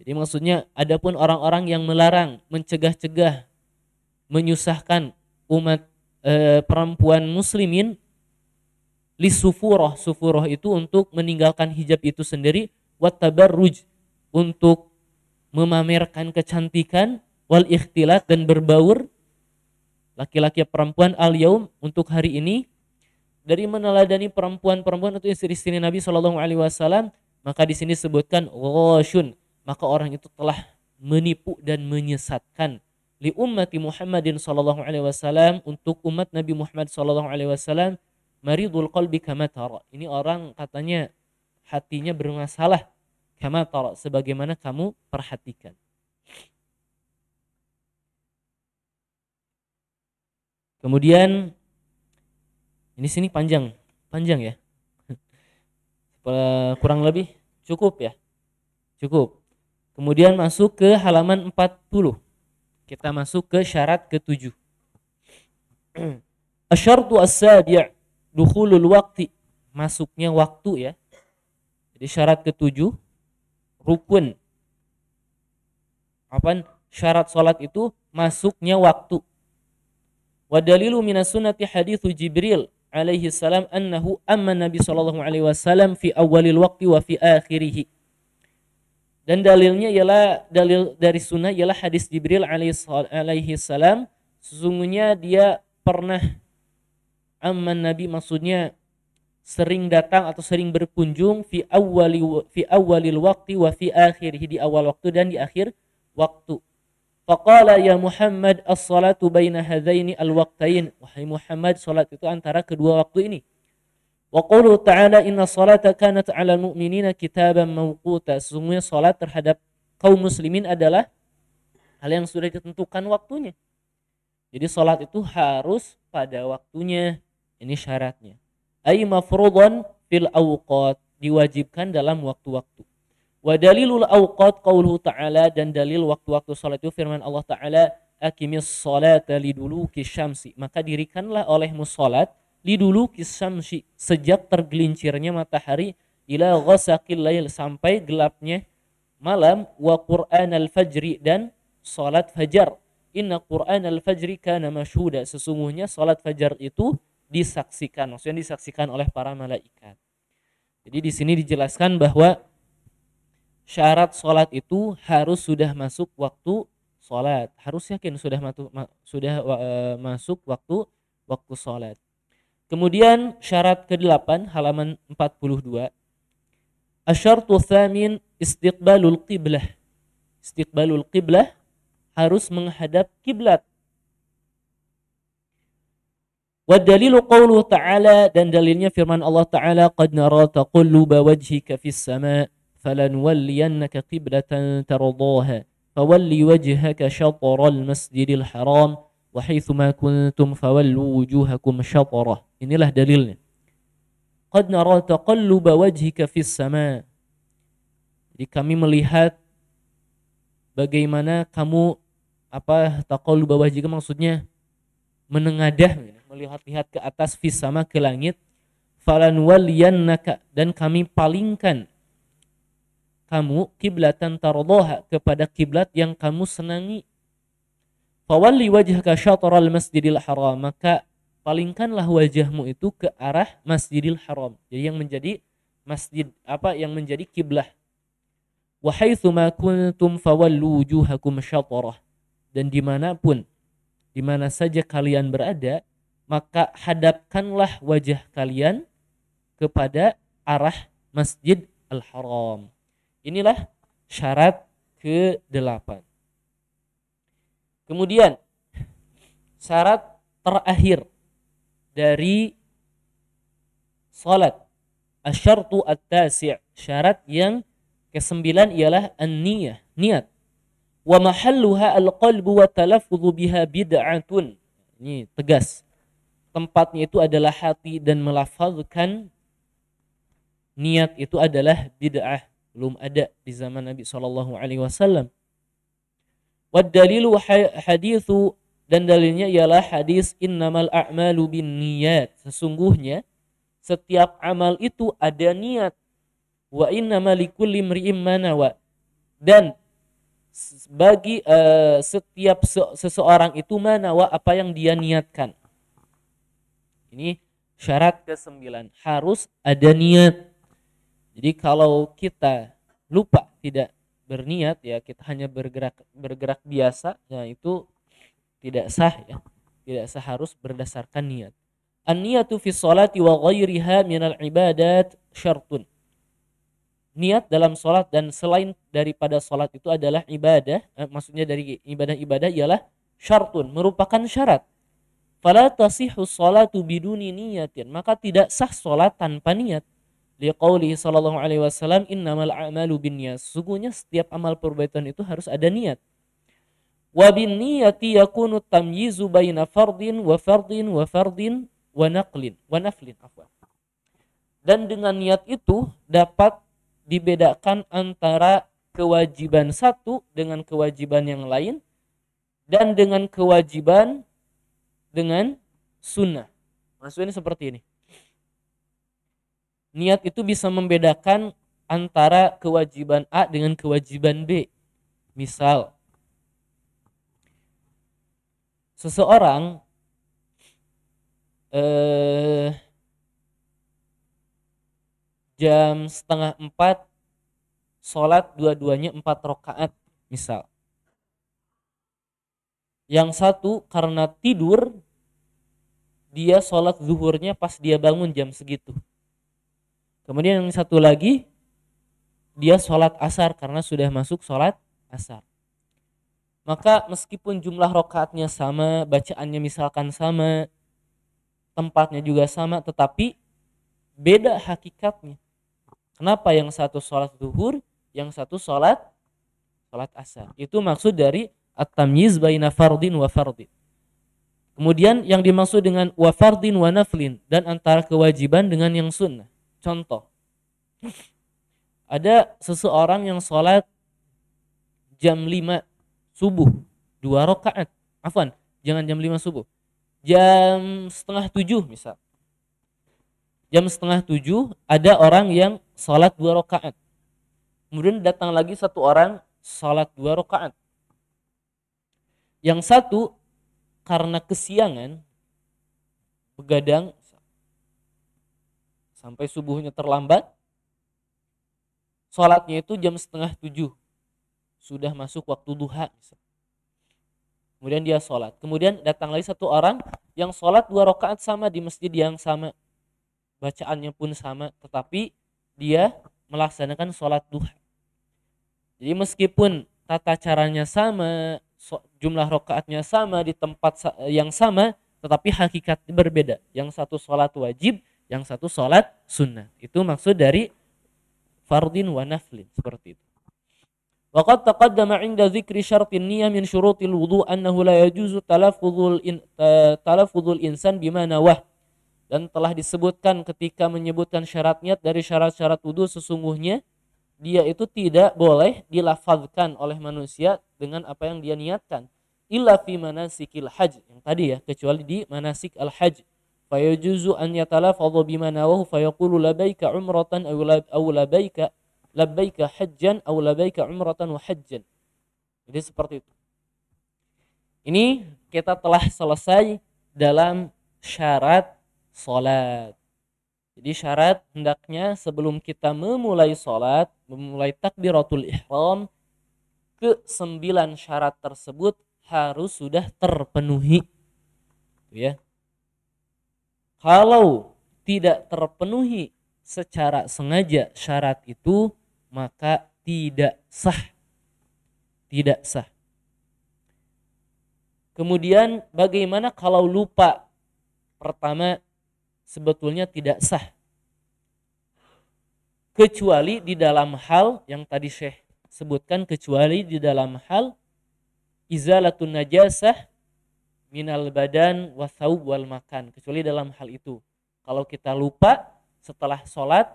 A: Jadi maksudnya adapun orang-orang yang melarang, mencegah-cegah, menyusahkan umat perempuan muslimin lisufuroh, sufuroh itu untuk meninggalkan hijab itu sendiri, wat tabarruj untuk memamerkan kecantikan, wal ikhtilat dan berbaur laki-laki perempuan al yaum untuk hari ini, dari meneladani perempuan-perempuan itu istri-istri Nabi Shallallahu Alaihi Wasallam, maka di sini disebutkan ghashun, maka orang itu telah menipu dan menyesatkan li ummati Muhammadin sallallahu alaihi wasallam, untuk umat Nabi Muhammad sallallahu alaihi wasallam, maridul qalbi kama tara. Ini orang katanya hatinya bermasalah, kama tara, sebagaimana kamu perhatikan. Kemudian ini sini panjang ya. Kurang lebih cukup ya. Cukup. Kemudian masuk ke halaman 40. Kita masuk ke syarat ke-7. Asyartu as-sabi' dukhulul waqti, masuknya waktu ya. Jadi syarat ke-7 rukun. Apa syarat salat itu masuknya waktu. Wa dalilu minas sunnati hadithu Jibril alaihi salam annahu amma Nabi sallallahu alaihi wasallam fi awalil waqti wa fi akhirih. Dan dalilnya ialah dalil dari sunnah ialah hadis Jibril alaihi salam, sesungguhnya dia pernah amman Nabi, maksudnya sering datang atau sering berkunjung fi awalil waqti wa fi akhirih, di awal waktu dan di akhir waktu. Faqala ya Muhammad as-salatu baina hadaini al-waqtain, wahai Muhammad, salat itu antara kedua waktu ini. Wa qawluhu ta'ala inna salata kanat 'alal mu'minina kitaban mawquta, sesungguhnya salat terhadap kaum muslimin adalah hal yang sudah ditentukan waktunya. Jadi salat itu harus pada waktunya, ini syaratnya. Ay mafruḍan fil awqat, diwajibkan dalam waktu-waktu. Wa dalilul awqat qauluhu ta'ala, dan dalil waktu-waktu salat itu firman Allah Ta'ala, aqimis salata liduluki syamsi, maka dirikanlah olehmu salat liduluki syamsi, sejak tergelincirnya matahari, ila ghasaqil lail, sampai gelapnya malam, wa qur'anal fajri, dan salat fajar. Inna qur'anal fajri kana masyhuda, sesungguhnya salat fajar itu disaksikan, maksudnya disaksikan oleh para malaikat. Jadi di sini dijelaskan bahwa syarat salat itu harus sudah masuk waktu salat, harus yakin sudah masuk waktu salat. Kemudian syarat ke-8 halaman 42. Asyartu tsamin istiqbalul qiblah. Istiqbalul qiblah, harus menghadap kiblat. Wa dalilu qauluhu ta'ala, dan dalilnya firman Allah Ta'ala, qad nara taqalluba wajhika fis sama' falanwalliyannaka qiblatan tardaha fawalli wajhaka syatral masjidil haram wa haitsu ma kuntum fawallu wujuhakum syatrah. Inilah dalilnya. Qad nara taqalluba wajhika fis sama'. Jadi kami melihat bagaimana kamu taqalluba wajhika, maksudnya menengadah, melihat-lihat ke atas, fis sama, ke langit. Falanwalliyannaka, dan kami palingkan kamu kiblatan tardaha, kepada kiblat yang kamu senangi. Fawalli wajhaka syatral masjidil haram, maka palingkanlah wajahmu itu ke arah Masjidil Haram. Jadi yang menjadi masjid yang menjadi kiblah. Wa haitsu ma kuntum fawallu wujuhakum syatrah, dan dimanapun, dimana saja kalian berada, maka hadapkanlah wajah kalian kepada arah Masjid Al-Haram. Inilah syarat ke-8. Kemudian syarat terakhir dari salat, asyartu at-tasi', syarat yang ke-9 ialah an-niyah, niat. Wa mahalluha al-qalbu wa talaffudhu biha bid'atun. Ini tegas. Tempatnya itu adalah hati dan melafazkan niat itu adalah bid'ah. Belum ada di zaman Nabi SAW. Wad dalilu hadithu, dan dalilnya ialah hadis innamal a'malu bin niyat. Sesungguhnya setiap amal itu ada niat. Wa innama likulli imri'in ma nawa. Dan bagi setiap seseorang itu manawa apa yang dia niatkan. Ini syarat ke-9, harus ada niat. Jadi kalau kita lupa tidak berniat, ya kita hanya bergerak biasa, ya itu tidak sah, ya. Tidak sah, harus berdasarkan niat. An-niyatu fi sholati wa ghairiha minal ibadat syartun. Niat dalam sholat dan selain daripada sholat itu adalah ibadah, maksudnya dari ibadah-ibadah ialah syartun, merupakan syarat. Fala tasihhu sholatu biduni niyatin, maka tidak sah sholat tanpa niat. Liqaulihi sallallahu alaihi wasallam innamal a'malu binniyat. Sesungguhnya setiap amal perbuatan itu harus ada niat. Wa bin niyati yakunu tamyizu baina fardin wa fardin wa fardin wa naqlin wa naflin, afwan. Dan dengan niat itu dapat dibedakan antara kewajiban satu dengan kewajiban yang lain, dan dengan kewajiban dengan sunnah. Maksudnya seperti ini. Niat itu bisa membedakan antara kewajiban A dengan kewajiban B. Misal, seseorang jam 3:30 sholat dua-duanya 4 rakaat misal. Yang satu karena tidur, dia sholat zuhurnya pas dia bangun jam segitu. Kemudian yang satu lagi, dia sholat asar karena sudah masuk sholat asar. Maka meskipun jumlah rakaatnya sama, bacaannya misalkan sama, tempatnya juga sama, tetapi beda hakikatnya. Kenapa yang satu sholat zuhur, yang satu sholat asar? Itu maksud dari at-tamyiz baina fardin wa fardin. Kemudian yang dimaksud dengan wa fardin wa naflin, dan antara kewajiban dengan yang sunnah. Contoh, ada seseorang yang sholat jam 5 subuh 2 rakaat. Afwan, jangan jam 5 subuh. Jam 6:30 misal. Jam 6:30 ada orang yang sholat 2 rakaat. Kemudian datang lagi satu orang sholat 2 rakaat. Yang satu karena kesiangan begadang sampai subuhnya terlambat, sholatnya itu jam 6:30, sudah masuk waktu duha misal. Kemudian dia sholat. Kemudian datang lagi satu orang yang sholat 2 rakaat sama di masjid yang sama, bacaannya pun sama, tetapi dia melaksanakan sholat duha. Jadi meskipun tata caranya sama, jumlah rakaatnya sama, di tempat yang sama, tetapi hakikatnya berbeda. Yang satu sholat wajib, yang satu sholat sunnah. Itu maksud dari fardin wa naflin, seperti itu. Waqad taqaddama 'inda dzikri syartin niyyah min syurutil wudu' annahu la yajuzu talaffuzul insan bima nawah. Dan telah disebutkan ketika menyebutkan syarat niat dari syarat-syarat wudu, sesungguhnya dia itu tidak boleh dilafazkan oleh manusia dengan apa yang dia niatkan. Illa fi manasikil hajj, yang tadi ya, kecuali di manasik al-hajj. Fa yajuzu an yatalafadhu bima nawahu fa yaqulu labaika umratan aw labaika hajjan aw labaika umratan wa hajjan. Jadi seperti itu. Ini kita telah selesai dalam syarat salat. Jadi syarat hendaknya sebelum kita memulai salat, memulai takbiratul ihram, ke-9 syarat tersebut harus sudah terpenuhi. Ya. Kalau tidak terpenuhi secara sengaja syarat itu, maka tidak sah. Tidak sah. Kemudian bagaimana kalau lupa? Pertama, sebetulnya tidak sah. Kecuali di dalam hal yang tadi Syekh sebutkan, kecuali di dalam hal izalatun najasah minal badan wa thawb wal makan. Kecuali dalam hal itu. Kalau kita lupa setelah sholat,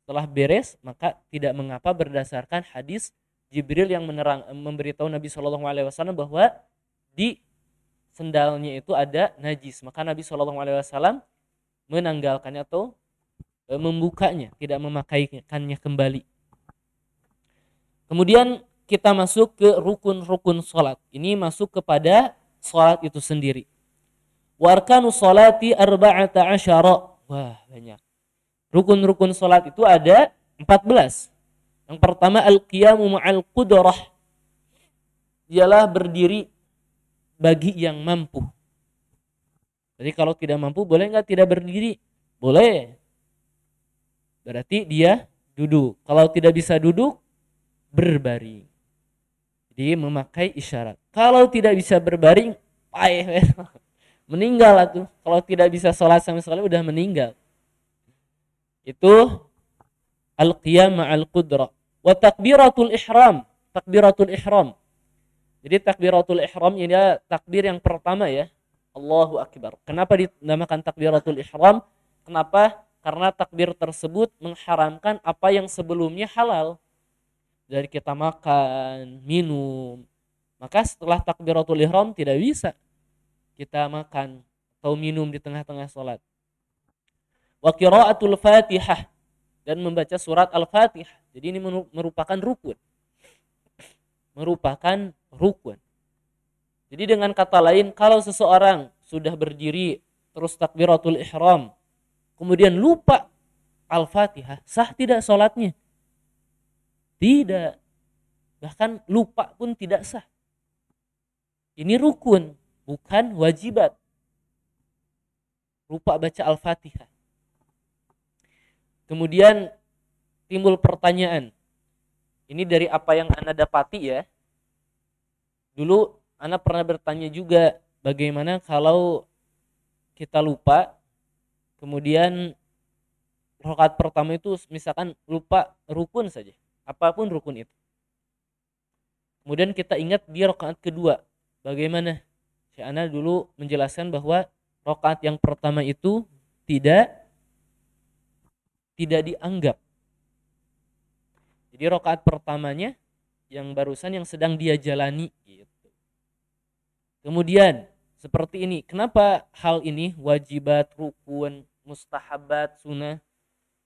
A: setelah beres, maka tidak mengapa berdasarkan hadis Jibril yang memberitahu Nabi SAW bahwa di sendalnya itu ada najis. Maka Nabi SAW menanggalkannya atau membukanya, tidak memakaikannya kembali. Kemudian kita masuk ke rukun-rukun sholat. Ini masuk kepada sholat itu sendiri. Warkanu sholati arba'ata asyara. Wah, banyak. Rukun-rukun sholat itu ada 14. Yang pertama al-qiyamu ma'al qudrah. Ialah berdiri bagi yang mampu. Jadi kalau tidak mampu boleh nggak tidak berdiri? Boleh. Berarti dia duduk. Kalau tidak bisa duduk, berbaring. Jadi memakai isyarat. Kalau tidak bisa berbaring, payah. Meninggal atuh. Kalau tidak bisa sholat sama sekali udah meninggal. Itu al-qiyam ma'al qudrah. Wa takbiratul ihram. Takbiratul ihram. Jadi takbiratul ihram ini takbir yang pertama ya. Allahu Akbar. Kenapa dinamakan takbiratul ihram? Kenapa? Karena takbir tersebut mengharamkan apa yang sebelumnya halal. Dari kita makan, minum. Maka setelah takbiratul ihram tidak bisa kita makan atau minum di tengah-tengah sholat. Wa qiraatul Fatihah, dan membaca surat Al-Fatihah. Jadi ini merupakan rukun. Merupakan rukun. Jadi dengan kata lain, kalau seseorang sudah berdiri terus takbiratul ihram, kemudian lupa Al-Fatihah, sah tidak sholatnya? Tidak. Bahkan lupa pun tidak sah. Ini rukun, bukan wajibat. Lupa baca Al-Fatihah. Kemudian timbul pertanyaan. Ini dari apa yang Anda dapati ya. Dulu Anda pernah bertanya juga, bagaimana kalau kita lupa, kemudian rakaat pertama itu misalkan lupa rukun saja. Apapun rukun itu. Kemudian kita ingat di rakaat kedua. Bagaimana? Syekh Ana dulu menjelaskan bahwa rakaat yang pertama itu tidak dianggap. Jadi rakaat pertamanya yang barusan yang sedang dia jalani gitu. Kemudian seperti ini. Kenapa hal ini wajibat, rukun, mustahabat, sunnah?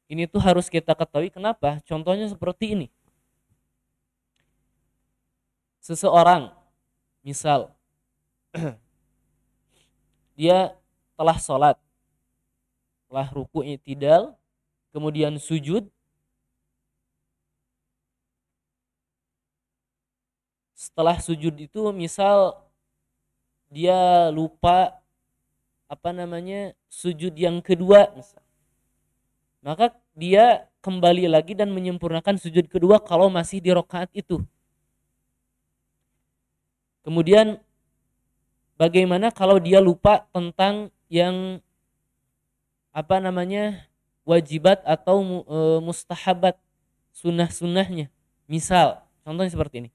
A: Ini tuh harus kita ketahui. Kenapa? Contohnya seperti ini. Seseorang misal dia telah sholat, telah ruku i'tidal, kemudian sujud. Setelah sujud itu misal dia lupa sujud yang kedua misal. Maka dia kembali lagi dan menyempurnakan sujud kedua kalau masih di rakaat itu. Kemudian bagaimana kalau dia lupa tentang yang wajibat atau mustahabat, sunnah-sunnahnya. Misal, contohnya seperti ini.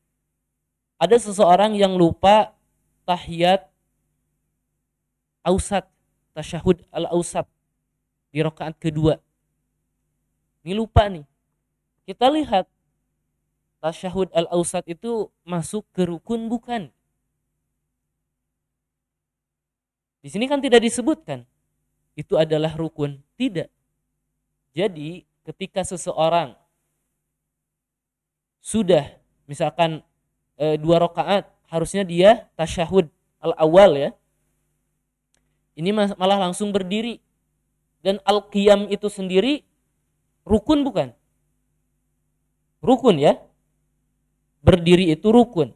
A: Ada seseorang yang lupa tahiyat ausat, tasyahud al-ausat di rakaat kedua. Ini lupa nih. Kita lihat tasyahud al-ausat itu masuk ke rukun bukan? Di sini kan tidak disebutkan itu adalah rukun, tidak. Jadi ketika seseorang sudah misalkan 2 rakaat, harusnya dia tasyahud al-awal ya. Ini malah langsung berdiri. Dan al-qiyam itu sendiri rukun bukan? Rukun ya. Berdiri itu rukun.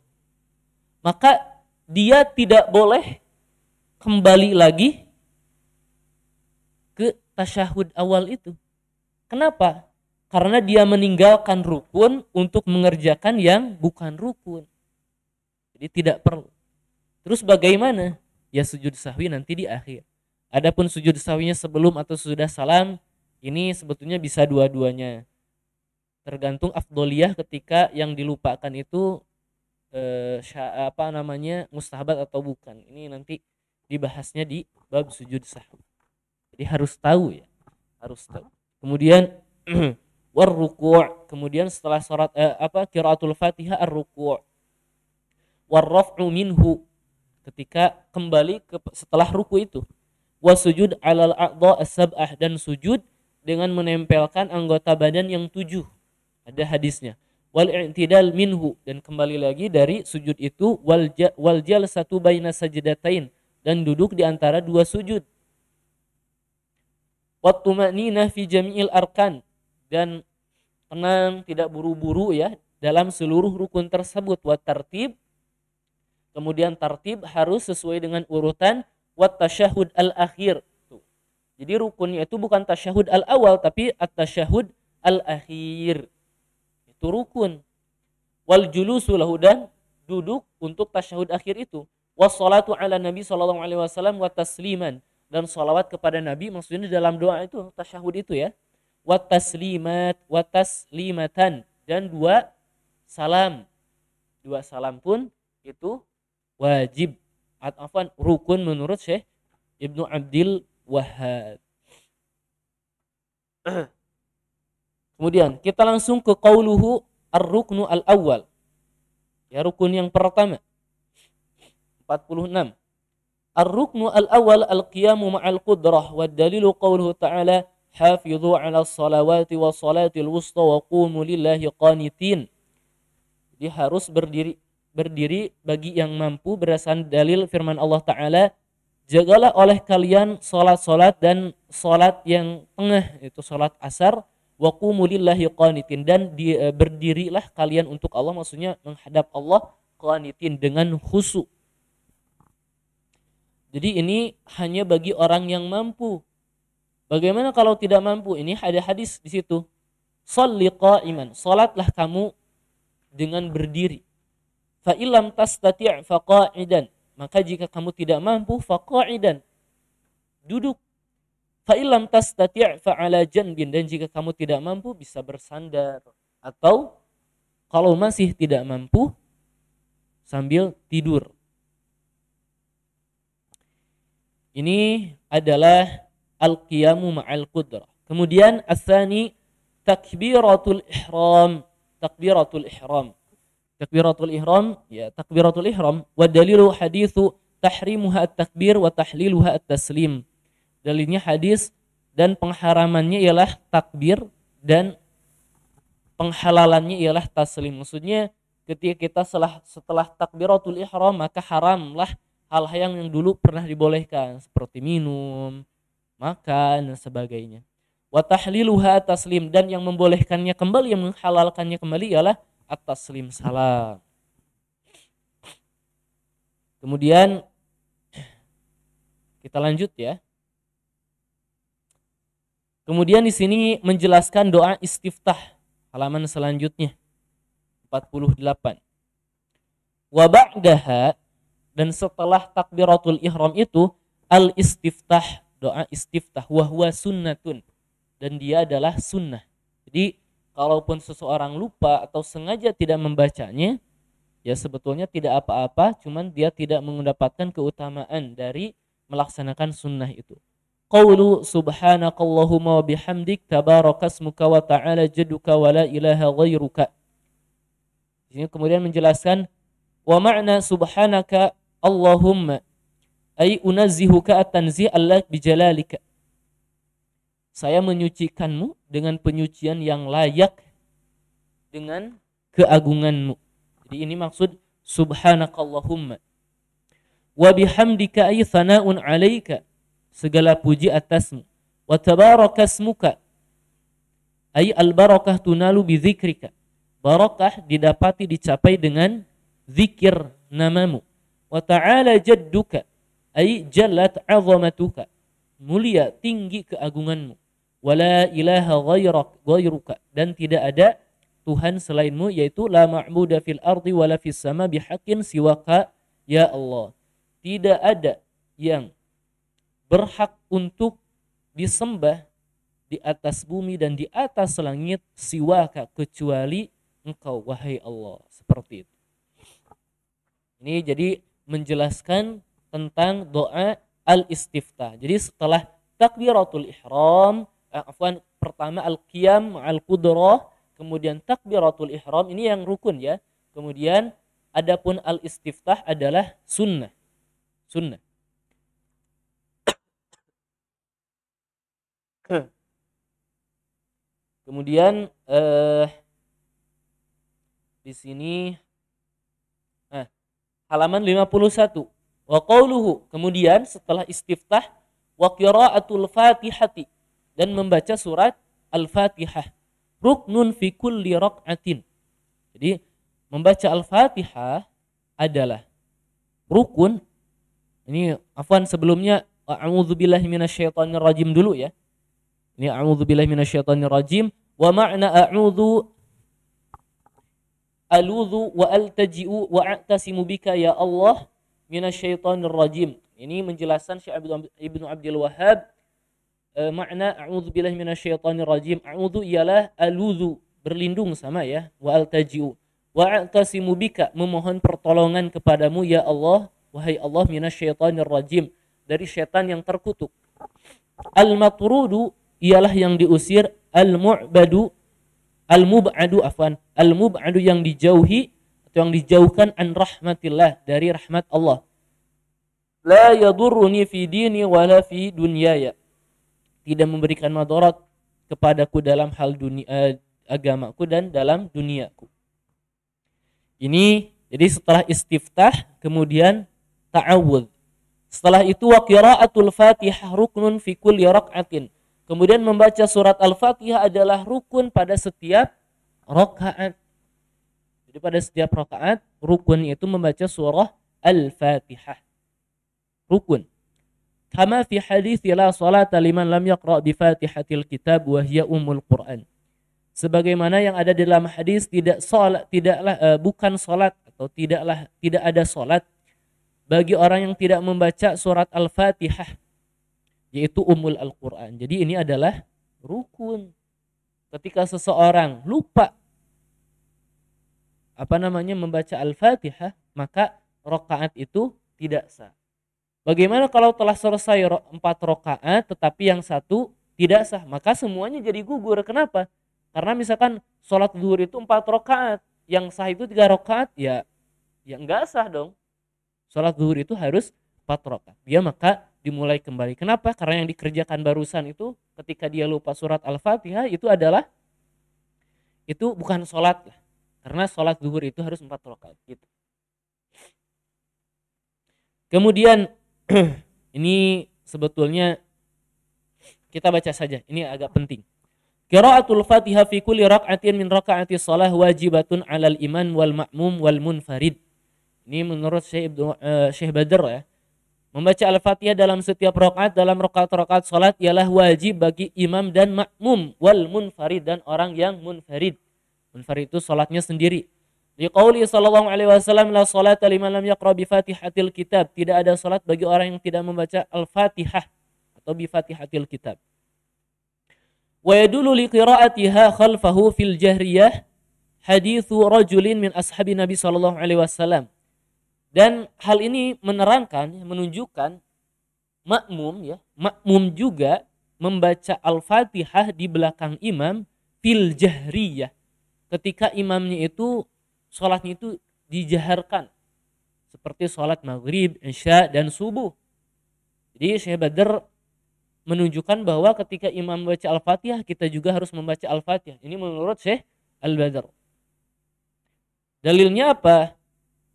A: Maka dia tidak boleh kembali lagi ke tasyahud awal itu. Kenapa? Karena dia meninggalkan rukun untuk mengerjakan yang bukan rukun. Jadi tidak perlu. Terus bagaimana? Ya sujud sahwi nanti di akhir. Adapun sujud sahwinya sebelum atau sudah salam, ini sebetulnya bisa dua-duanya. Tergantung afdoliyah ketika yang dilupakan itu mustahabat atau bukan. Ini nanti dibahasnya di bab sujud sahwi. Jadi harus tahu ya, harus tahu. Kemudian war-ruku', kemudian setelah qiraatul Fatihah ar-ruku'. War-raf'u minhu, ketika kembali setelah ruku itu. Wasujud 'alal a'dha as-sab'ah, dan sujud dengan menempelkan anggota badan yang 7. Ada hadisnya. Wal i'tidal minhu, dan kembali lagi dari sujud itu wal jalsatu baina sajdatain, dan duduk di antara dua sujud. Wat tuma'ninah fi jami'il arkan, dan tenang, tidak buru-buru ya dalam seluruh rukun tersebut. Wat tartib, kemudian tartib harus sesuai dengan urutan. Wat tasyahud al-akhir. Jadi rukunnya itu bukan tasyahud al-awal tapi at-tasyahud al-akhir. Itu rukun. Wal julusu lahu, dan duduk untuk tasyahud akhir itu. Wassalatu ala nabi sallallahu alaihi wasallam wa tasliman, dan salawat kepada nabi, maksudnya dalam doa itu tasyahud itu ya. Wa taslimat wa taslimatan, dan dua salam. Dua salam pun itu wajib. Rukun menurut Syekh Ibnu Abdil Wahhab. Kemudian kita langsung ke qauluhu ar-ruknu al-awwal. Ya, rukun yang pertama. 46. Ar-ruknu al-awwal al-qiyamu ma'al qudrah, wa dalilu qauluhu ta'ala hafidhu 'alas salawati was salatil wusta wa qumu lillahi qanitin. Jadi harus berdiri bagi yang mampu berdasarkan dalil firman Allah Ta'ala, jagalah oleh kalian salat dan salat yang tengah, itu salat asar, wa qumu lillahi qanitin, dan berdirilah kalian untuk Allah, maksudnya menghadap Allah, qanitin, dengan khusyuk. Jadi ini hanya bagi orang yang mampu. Bagaimana kalau tidak mampu? Ini ada hadis di situ. Shalli qa'iman, salatlah kamu dengan berdiri. Fa illam tastati' fa qa'idan, maka jika kamu tidak mampu fa qa'idan, duduk. Fa illam tastati' fa 'ala janbin, dan jika kamu tidak mampu bisa bersandar, atau kalau masih tidak mampu sambil tidur. Ini adalah al-qiyamu ma'al qudrah. Kemudian as-tsani takbiratul ihram. Takbiratul ihram. Takbiratul ihram, ya takbiratul ihram, wa dalilu haditsu tahrimuha at-takbir wa tahliluha at-taslim. Dalilnya hadis, dan pengharamannya ialah takbir dan penghalalannya ialah taslim. Maksudnya ketika kita setelah takbiratul ihram, maka haramlah hal-hal yang dulu pernah dibolehkan seperti minum, makan dan sebagainya. Wa tahliluha at-taslim, dan yang membolehkannya kembali, yang menghalalkannya kembali ialah at-taslim, salam. Kemudian kita lanjut ya. Kemudian di sini menjelaskan doa istiftah, halaman selanjutnya 48. Wa ba'daha, dan setelah takbiratul ihram itu al-istiftah, doa istiftah, wa huwa sunnatun, dan dia adalah sunnah. Jadi kalaupun seseorang lupa atau sengaja tidak membacanya, ya sebetulnya tidak apa-apa, cuman dia tidak mendapatkan keutamaan dari melaksanakan sunnah itu. Qaulu subhanakallahumma wa bihamdik tabarakasmuka wa ta'ala jadduka wa la ilaha ghairuka. Ini kemudian menjelaskan wa ma'na subhanaka Allahumma ay unazzihuka at-tanzih allak bijalalika. Saya menyucikanmu dengan penyucian yang layak dengan keagunganmu. Jadi ini maksud subhanakallahumma. Wa bihamdika ay thana'un 'alaika, segala puji atasmu. Wa tabarakasmuka ay al-barakah tunalu bi dzikrika, barakah didapati dicapai dengan zikir namamu. Wa ta'ala jadduka ay jallat 'azamatuka, mulia tinggi keagunganmu. wala ilaha ghairuka, dan tidak ada Tuhan selainmu, yaitu la ma'buda fil ardi wala fis sama bihaqqin siwaka ya Allah. Tidak ada yang berhak untuk disembah di atas bumi dan di atas langit siwaka, kecuali engkau wahai Allah. Seperti itu. Ini jadi menjelaskan tentang doa al-istiftah. Jadi setelah takbiratul ihram, pertama al-qiyam al-qudrah, kemudian takbiratul ihram, ini yang rukun ya. Kemudian adapun al-istiftah adalah sunnah. Sunnah. Kemudian di sini halaman 51. Wa qauluhu, kemudian setelah istiftah, wa qiraatul Fatihati, dan membaca surat Al-Fatihah. Ruknun fi kulli raq'atin. Jadi membaca Al-Fatihah adalah rukun. Ini sebelumnya a'udzubillahi minasyaitonir rajim dulu ya. Ini a'udzubillahi minasyaitonir rajim. Wa ma'na aludhu wa altaji'u wa a'tasimu bika ya Allah minasyaitonir rajim. Ini menjelaskan Syekh Ibnu Abdul Wahhab. Makna a'udzubillahi minasyaitonir rajim. A'udzu ialah aludhu, berlindung sama ya, wa altaji'u. Wa a'tasimu bika, memohon pertolongan kepadamu ya Allah, wahai Allah, minasyaitonir rajim, dari syaitan yang terkutuk. Al-matrudu ialah yang diusir, al-mub'adu yang dijauhi atau yang dijauhkan, an rahmatillah, dari rahmat Allah. La yadurruni fi dini wala fi dunyaya, tidak memberikan madarat kepadaku dalam hal dunia, agamaku dan dalam duniaku. Ini jadi setelah istiftah kemudian ta'awudz. Setelah itu wa qiraatul Fatihah ruknun fi kulli raq'atin. Kemudian membaca surat Al-Fatihah adalah rukun pada setiap rakaat. Jadi pada setiap rakaat rukun itu membaca surah Al-Fatihah. Rukun. Kama fi hadits la salata liman lam yaqra bi Fatihatil kitab wa hiya ummul Quran. Sebagaimana yang ada dalam hadis, bukan salat atau tidak ada salat bagi orang yang tidak membaca surat Al-Fatihah, yaitu ummul Al-Quran. Jadi ini adalah rukun. Ketika seseorang lupa membaca Al-Fatihah, maka rakaat itu tidak sah. Bagaimana kalau telah selesai 4 rakaat tetapi yang satu tidak sah? Maka semuanya jadi gugur. Kenapa? Karena misalkan sholat zuhur itu 4 rakaat, yang sah itu 3 rakaat, ya enggak sah dong. Sholat zuhur itu harus 4 rakaat. Dia maka dimulai kembali. Kenapa? Karena yang dikerjakan barusan itu ketika dia lupa surat Al-Fatihah itu bukan sholat lah. Karena sholat zuhur itu harus 4 rakaat gitu. Kemudian ini sebetulnya kita baca saja. Ini agak penting. Qiraatul Fatihah fi kulli raq'atin min raq'ati shalah wajibatun 'alal iman wal ma'mum wal munfarid. Ini menurut Syekh Badr ya. Membaca Al-Fatihah dalam setiap rakaat, dalam rakaat-rakaat salat ialah wajib bagi imam dan makmum, wal munfarid, dan orang yang munfarid. Munfarid itu salatnya sendiri. Liqauli sallallahu alaihi wasallam la salata liman lam yaqra bi Fatihatil kitab. Tidak ada salat bagi orang yang tidak membaca Al-Fatihah atau bi Fatihatil kitab. Wa yadullu li qira'atiha khalfahu fil jahriyah haditsu rajulin min ashabi Nabi sallallahu alaihi wasallam. Dan hal ini menunjukkan makmum juga membaca Al-Fatihah di belakang imam fil jahriyah. Ketika imamnya itu sholatnya itu dijaharkan, seperti sholat maghrib, isya, dan subuh. Jadi Syekh Badr menunjukkan bahwa ketika imam membaca Al-Fatihah, kita juga harus membaca Al-Fatihah. Ini menurut Syekh Al-Badr. Dalilnya apa?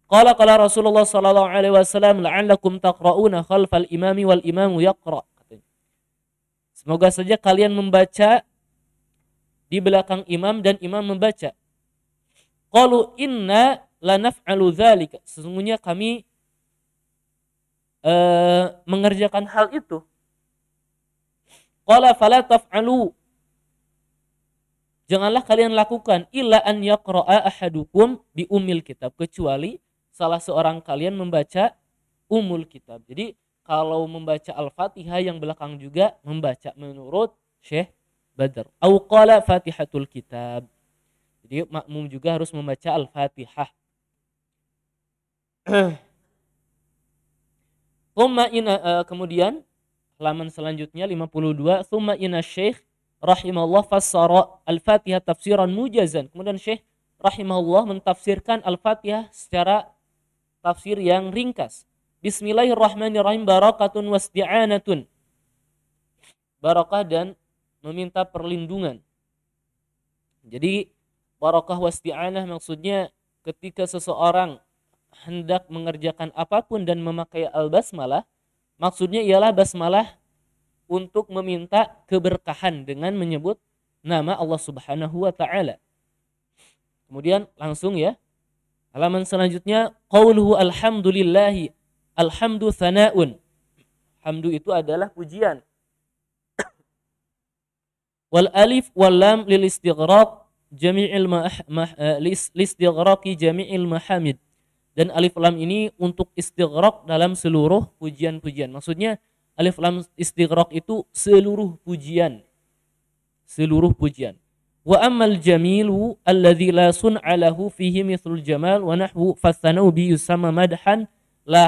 A: Qala Rasulullah sallallahu alaihi wasallam la'allakum taqra'una khalfal imami wal imamu yaqra'. Semoga saja kalian membaca di belakang imam dan imam membaca. Qalu inna lanaf'alu dzalika. Sesungguhnya kami mengerjakan hal itu. Qala fala taf'alu Janganlah kalian lakukan illa an yaqra'a ahadukum bi ummil kitab, kecuali salah seorang kalian membaca umul kitab. Jadi kalau membaca Al-Fatihah yang belakang juga membaca menurut Syekh Badr. Au qala Fatihatul Kitab. Jadi makmum juga harus membaca Al-Fatihah. Kemudian halaman selanjutnya 52, tsumma inna Syekh rahimahullah fassara Al-Fatihah tafsiran mujazan. Kemudian Syekh rahimahullah mentafsirkan Al-Fatihah secara tafsir yang ringkas. Bismillahirrahmanirrahim, barakatun wasdi'anatun. Barakah dan meminta perlindungan. Jadi barakah wasdi'anah maksudnya ketika seseorang hendak mengerjakan apapun dan memakai al-basmalah, maksudnya ialah basmalah untuk meminta keberkahan dengan menyebut nama Allah Subhanahu wa taala. Kemudian langsung ya, halaman selanjutnya qauluhu alhamdulillahi, alhamdu thana'un. Hamdu itu adalah pujian. Wal alif wal lam lil istighraq jami'il listighraqi jami'il mahamid. Dan alif lam ini untuk istighraq dalam seluruh pujian-pujian. Maksudnya alif lam istighraq itu seluruh pujian. Seluruh pujian. Wa ammal jamilu alladhi la sun'a lahu fihi mithlul jamal wa nahwu fathanau bi yusamma madhan la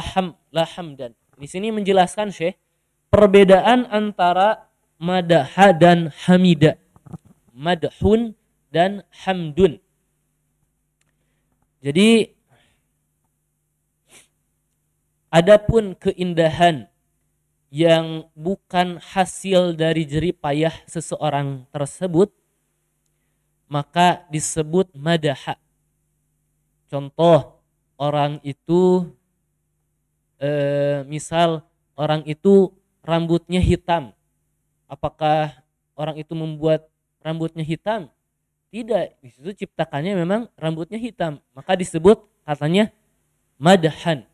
A: hamdan. Di sini menjelaskan Syekh perbedaan antara madaha dan hamida. Madhun dan hamdun. Jadi adapun keindahan yang bukan hasil dari jerih payah seseorang tersebut, maka disebut madaha. Contoh, orang itu misal orang itu rambutnya hitam. Apakah orang itu membuat rambutnya hitam? Tidak, di situ ciptakannya memang rambutnya hitam, maka disebut katanya madahan.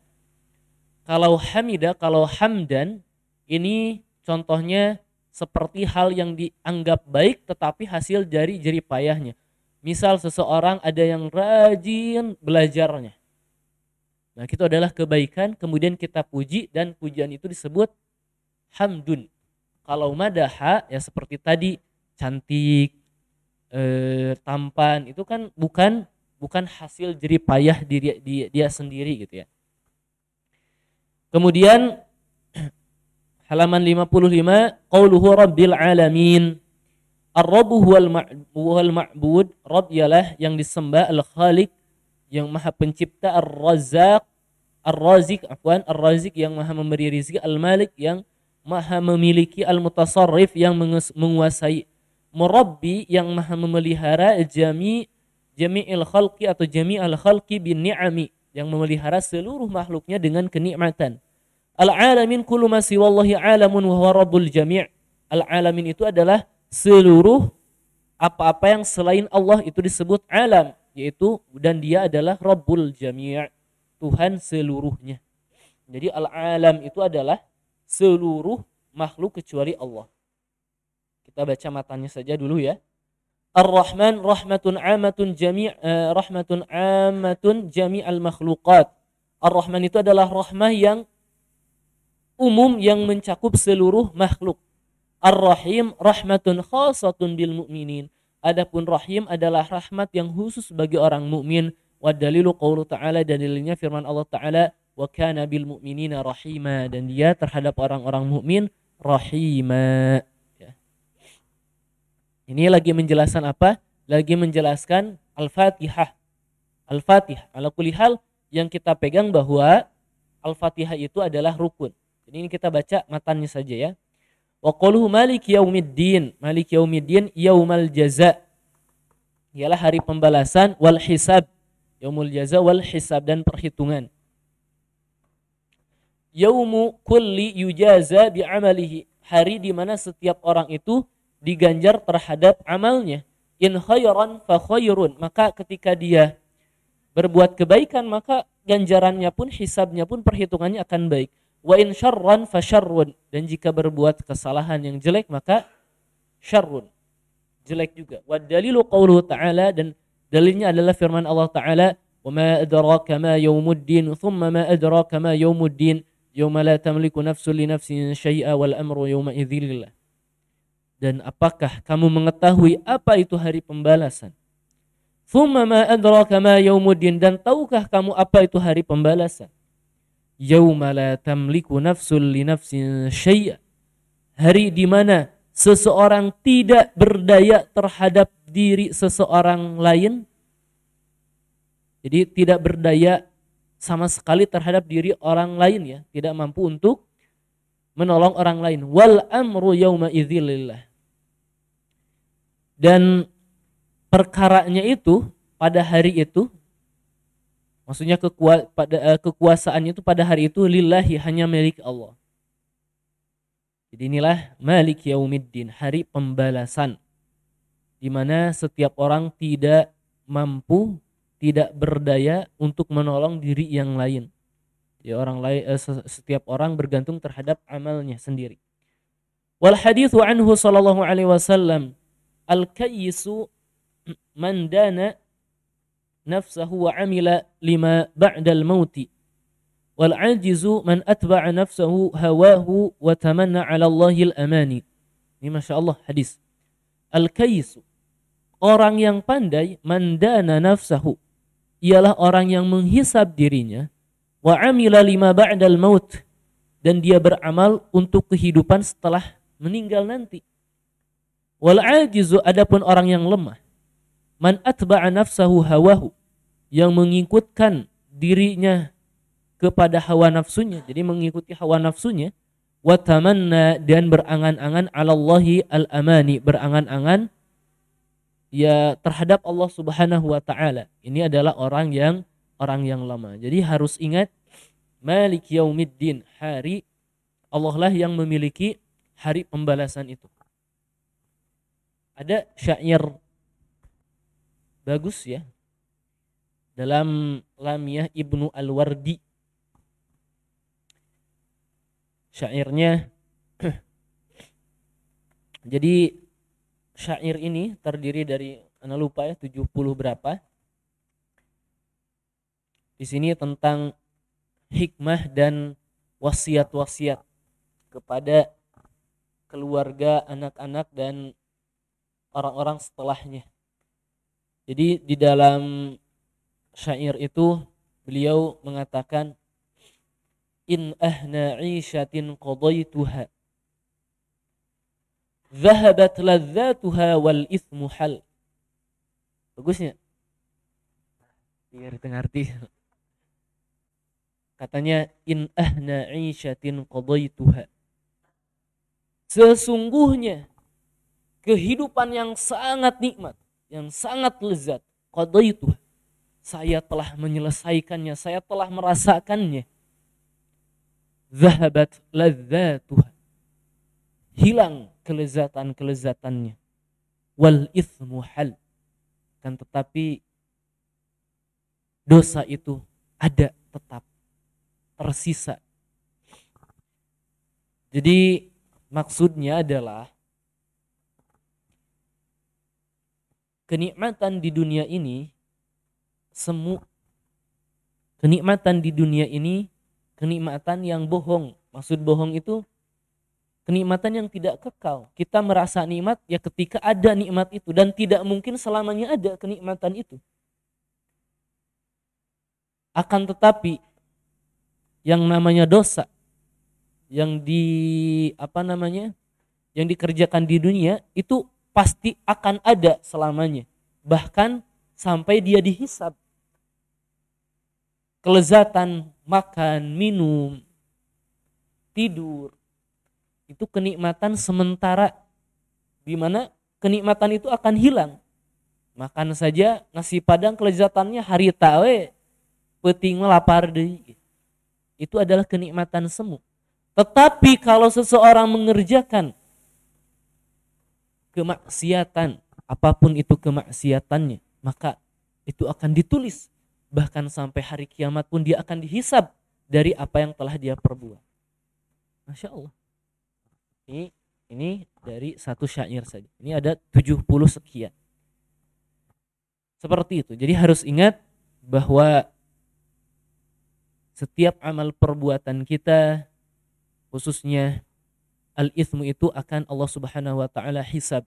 A: Kalau hamidah, kalau hamdan, ini contohnya seperti hal yang dianggap baik tetapi hasil dari jerih payahnya. Misal seseorang ada yang rajin belajarnya. Nah, itu adalah kebaikan, kemudian kita puji dan pujian itu disebut hamdun. Kalau madaha ya seperti tadi, cantik, tampan, itu kan bukan hasil jerih payah dia sendiri gitu ya. Kemudian halaman 55, qauluhu rabbil alamin. Ar-rabbu huwal ma'bud. Rabb ialah yang disembah, al-khaliq yang maha pencipta, ar-razzaq ar-razik yang maha memberi rezeki, al-malik yang maha memiliki, al-mutasarrif yang menguasai, murabbi yang maha memelihara, jami'il khalqi atau jami'al khalqi bin ni'ami yang memelihara seluruh makhluknya dengan kenikmatan. Al-alamin kullu ma siwallahi alamun wa huwa rabbul jami'. Al-alamin itu adalah seluruh apa-apa yang selain Allah itu disebut alam, yaitu dan dia adalah rabbul jami', Tuhan seluruhnya. Jadi al-alam itu adalah seluruh makhluk kecuali Allah. Kita baca matanya saja dulu ya. Ar-Rahman rahmatun amatun jami'al makhluqat. Ar-Rahman itu adalah rahmah yang umum yang mencakup seluruh makhluk. Ar-Rahim rahmatun khasatun bil mu'minin. Adapun Rahim adalah rahmat yang khusus bagi orang mukmin. Wa dalilu qaulu ta'ala, dan dalilnya firman Allah Ta'ala, wa kana bil mu'minina rahima, dan dia terhadap orang-orang mukmin rahima. Ya. Ini lagi menjelaskan apa? Lagi menjelaskan Al-Fatihah. Al-Fatihah ala kulli hal yang kita pegang bahwa Al-Fatihah itu adalah rukun. Jadi ini kita baca matannya saja ya. Wa qaluhu maliki yaumiddin. Maliki yaumiddin yaumal jaza. Ialah hari pembalasan, wal hisab. Yaumul jaza wal hisab, dan perhitungan. Yaumu kulli yujaza bi amalihi. Hari di mana setiap orang itu diganjar terhadap amalnya. In khairan fa khairun. Maka ketika dia berbuat kebaikan, maka ganjarannya pun, hisabnya pun, perhitungannya akan baik. Wa in syarran fa syarrun, dan jika berbuat kesalahan yang jelek maka syarrun, jelek juga. Wa dalilu qauluhu ta'ala, dan dalilnya adalah firman Allah Ta'ala, wa ma adraka ma yaumuddin thumma ma adraka ma yaumuddin yauma la tamliku nafsun li nafsin syai'a wal amru yauma idzilillah. Dan apakah kamu mengetahui apa itu hari pembalasan? Thumma ma adraka ma yaumuddin, dan tahukah kamu apa itu hari pembalasan? Yauma la tamliku nafsun li nafsin syai'a, hari di mana seseorang tidak berdaya terhadap diri seseorang lain. Jadi tidak berdaya sama sekali terhadap diri orang lain, ya, tidak mampu untuk menolong orang lain. Wal amru yauma idzilillah. Dan perkaranya itu pada hari itu, maksudnya kekuasaannya itu pada hari itu lillahi, hanya milik Allah. Jadi inilah Malik Yaumiddin, hari pembalasan, di mana setiap orang tidak mampu, tidak berdaya untuk menolong diri yang lain. Jadi setiap orang bergantung terhadap amalnya sendiri. Wal hadithu anhu sallallahu alaihi wasallam, al-kayyisu man dana nafsahu wa amila lima ba'dal mauti, wal ajizu man atba'a nafsahu hawahu wa tamanna 'ala Allahil amani. Ini Masya Allah hadis. Al-kayyisu, orang yang pandai, man dana nafsahu, ialah orang yang menghisab dirinya, wa amila lima ba'dal maut, dan dia beramal untuk kehidupan setelah meninggal nanti. Wal ajizu, adapun orang yang lemah, man atba'a nafsahu hawahu, yang mengikutkan dirinya kepada hawa nafsunya, jadi mengikuti hawa nafsunya, wa tamanna, dan berangan-angan 'alallahi al-amani, berangan-angan ya terhadap Allah Subhanahu wa taala. Ini adalah orang yang lemah. Jadi harus ingat, Malik Yaumiddin, hari Allah lah yang memiliki hari pembalasan itu. Ada syair bagus, ya, dalam Lamiyah Ibnu Al-Wardi. Syairnya jadi syair ini terdiri dari, ana lupa ya, 70 berapa. Di sini tentang hikmah dan wasiat-wasiat kepada keluarga, anak-anak, dan orang-orang setelahnya. Jadi di dalam syair itu beliau mengatakan, in ahna 'ishatin qadaituha dhahabat ladzatuha wal ithmu hal. Bagusnya biar ngerti. Katanya, in ahna 'ishatin qadaituha, sesungguhnya kehidupan yang sangat nikmat, yang sangat lezat, qadaituha, saya telah menyelesaikannya, saya telah merasakannya. Zahabat ladzatuha, hilang kelezatan-kelezatannya. Wal ithmu hal, kan tetapi dosa itu ada tetap, tersisa. Jadi maksudnya adalah kenikmatan di dunia ini, kenikmatan di dunia ini kenikmatan yang bohong. Maksud bohong itu kenikmatan yang tidak kekal. Kita merasa nikmat ya ketika ada nikmat itu, dan tidak mungkin selamanya ada kenikmatan itu. Akan tetapi yang namanya dosa yang yang dikerjakan di dunia itu pasti akan ada selamanya, bahkan sampai dia dihisab. Kelezatan makan, minum, tidur, itu kenikmatan sementara, di mana kenikmatan itu akan hilang. Makan saja nasi padang kelezatannya hari tawe, peuting lapar deui. Itu adalah kenikmatan semu. Tetapi kalau seseorang mengerjakan kemaksiatan, apapun itu kemaksiatannya, maka itu akan ditulis. Bahkan sampai hari kiamat pun dia akan dihisab dari apa yang telah dia perbuat. Masya Allah. Ini Ini dari satu syair saja. Ini ada 70 sekian. Seperti itu. Jadi harus ingat bahwa setiap amal perbuatan kita, khususnya al-ithmu, itu akan Allah Subhanahu wa taala hisab,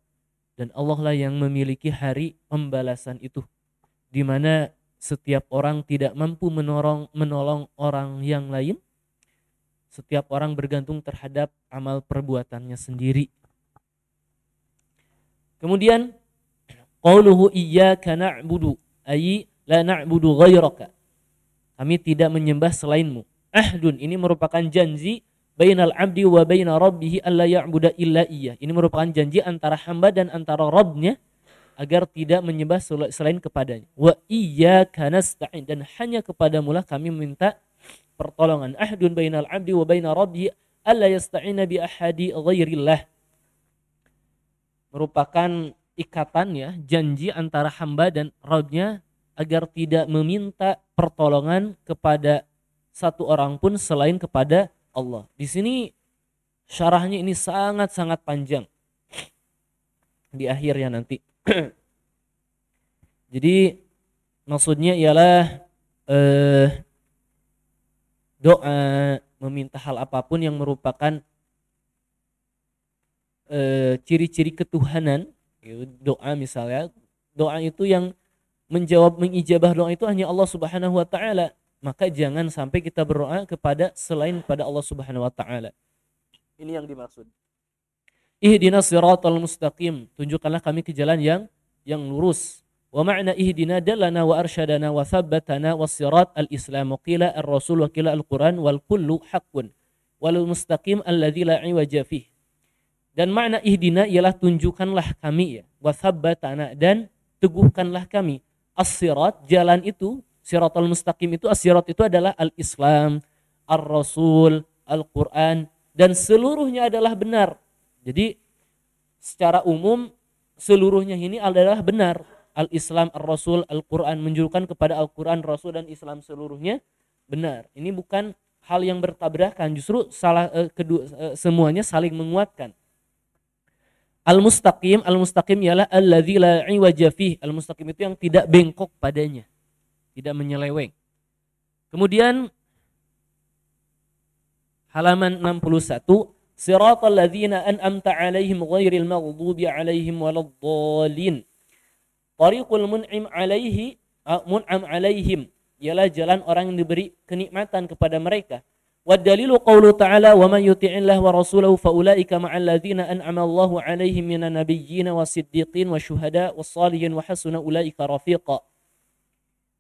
A: dan Allah lah yang memiliki hari pembalasan itu, di mana setiap orang tidak mampu menolong orang yang lain. Setiap orang bergantung terhadap amal perbuatannya sendiri. Kemudian qauluhu iyyaka na'budu ay la na'budu ghairaka. Kami tidak menyembah selainmu. Ahdun, ini merupakan janji bainal abdi wa baina rabbih alla ya'budu illa iyyah. Ini merupakan janji antara hamba dan antara Rabbnya agar tidak menyembah selain kepadanya. Wa iyyaka nasta'in, dan hanya kepadamu lah kami meminta pertolongan. Ahdun bainal abdi wa baina rabbih alla yasta'ina bi ahadi ghairillah. Merupakan ikatan, ya, janji antara hamba dan Rabbnya agar tidak meminta pertolongan kepada satu orang pun selain kepada Allah. Di sini syarahnya ini sangat-sangat panjang di akhirnya nanti. Jadi maksudnya ialah doa, meminta hal apapun yang merupakan ciri-ciri ketuhanan. Doa misalnya, doa itu yang mengijabah doa itu hanya Allah Subhanahu wa taala. Maka jangan sampai kita berdoa kepada selain pada Allah Subhanahu wa taala. Ini yang dimaksud. Ihdinas siratal mustaqim, tunjukkanlah kami ke jalan yang lurus. Wa ma'na ihdina dallana wa arsyadana wa thabbatana was sirat al-islam qila ar-rasul wa qila al-quran wal kullu haqqun wal mustaqim alladzi la iwaja fih. Dan makna ihdina ialah tunjukkanlah kami, ya, wa thabbatana, dan teguhkanlah kami. As-sirat, jalan itu, siratal mustaqim itu, as-sirat itu adalah al-islam, ar-rasul, al-quran, dan seluruhnya adalah benar. Jadi secara umum seluruhnya ini adalah benar. Al-islam, ar-rasul, al-quran, menunjukkan kepada al-quran, rasul, dan islam seluruhnya benar. Ini bukan hal yang bertabrakan, justru semuanya saling menguatkan. Al-mustaqim ialah alladzi la iwaja fih. Al-mustaqim itu yang tidak bengkok padanya, tidak menyeleweng. Kemudian halaman 61, siratal ladzina an'amta 'alaihim ghairil maghdubi 'alaihim waladdallin. Tariqul mun'am 'alaihim ialah jalan orang yang diberi kenikmatan kepada mereka. Wadalilu qawlu ta'ala wa man yuti'illah wa rasulahu faulaika ma'al ladzina an'ama Allahu 'alaihim minan nabiyyin wasiddiqin wasyuhada wassalihin wa hasuna ulaika rafiqa.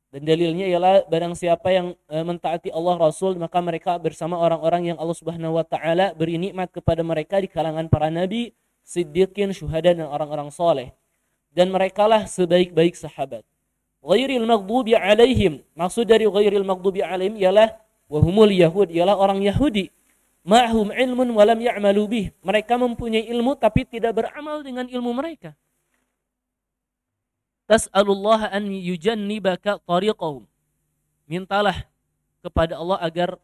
A: Dan dalilnya ialah barang siapa yang mentaati Allah Rasul, maka mereka bersama orang-orang yang Allah Subhanahu wa taala beri nikmat kepada mereka di kalangan para nabi, siddiqin, syuhada, dan orang-orang saleh. Dan merekalah sebaik-baik sahabat. Ghairil maghdubi 'alaihim, maksud dari ghairil maghdubi 'alaihim ialah wahumul yahud, ialah orang Yahudi. Ma'hum ilmun walam ya'malu bih, mereka mempunyai ilmu tapi tidak beramal dengan ilmu mereka. Tas'alullah an yujannibaka tariqahum, mintalah kepada Allah agar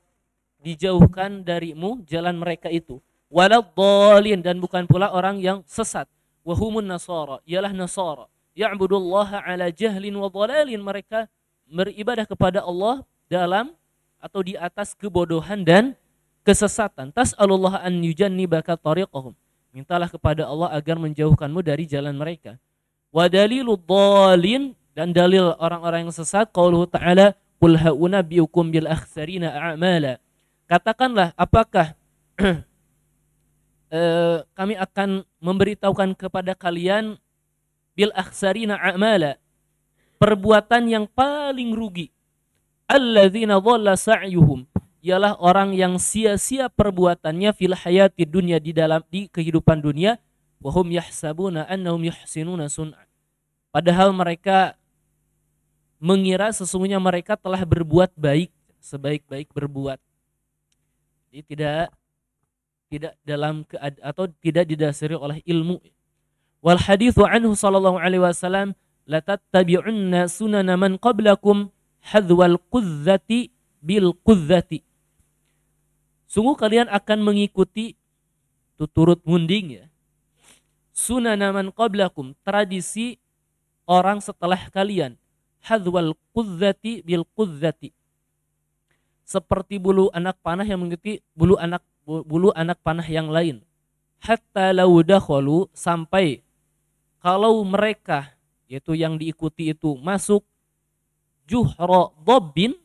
A: dijauhkan darimu jalan mereka itu. Waladdallin, dan bukan pula orang yang sesat. Wahumun nasara, ialah nasara. Ya'budullaha ala jahlin wa dhalalin, mereka beribadah kepada Allah dalam atau di atas kebodohan dan kesesatan. Tas'alullah an yujannibaka tariqahum, mintalah kepada Allah agar menjauhkanmu dari jalan mereka. Wa dalilud dhalin, dan dalil orang-orang yang sesat, qauluhu ta'ala qul ha'unabbiukum bil akhsarina a'mala. Katakanlah, apakah kami akan memberitahukan kepada kalian bil akhsarina a'mala, perbuatan yang paling rugi. Alladzina dhalla sa'yuhum, ialah orang yang sia-sia perbuatannya fil hayati dunya, di kehidupan dunia, wa hum yahsabuna annahum yuhsinuna sun'a, padahal mereka mengira sesungguhnya mereka telah berbuat baik, sebaik-baik berbuat. Jadi tidak dalam atau tidak didasari oleh ilmu. Wal haditsu anhu sallallahu alaihi wasallam la tattabi'unna sunana man qablakum hadwal qudzati bil qudzati. Sungguh kalian akan mengikuti itu turut munding ya. Sunana man qablakum, tradisi orang setelah kalian. Hadwal qudzati bil qudzati, seperti bulu anak panah yang mengikuti bulu anak panah yang lain. Hatta law dakhalu, sampai kalau mereka, yaitu yang diikuti itu, masuk juhra dhabbin,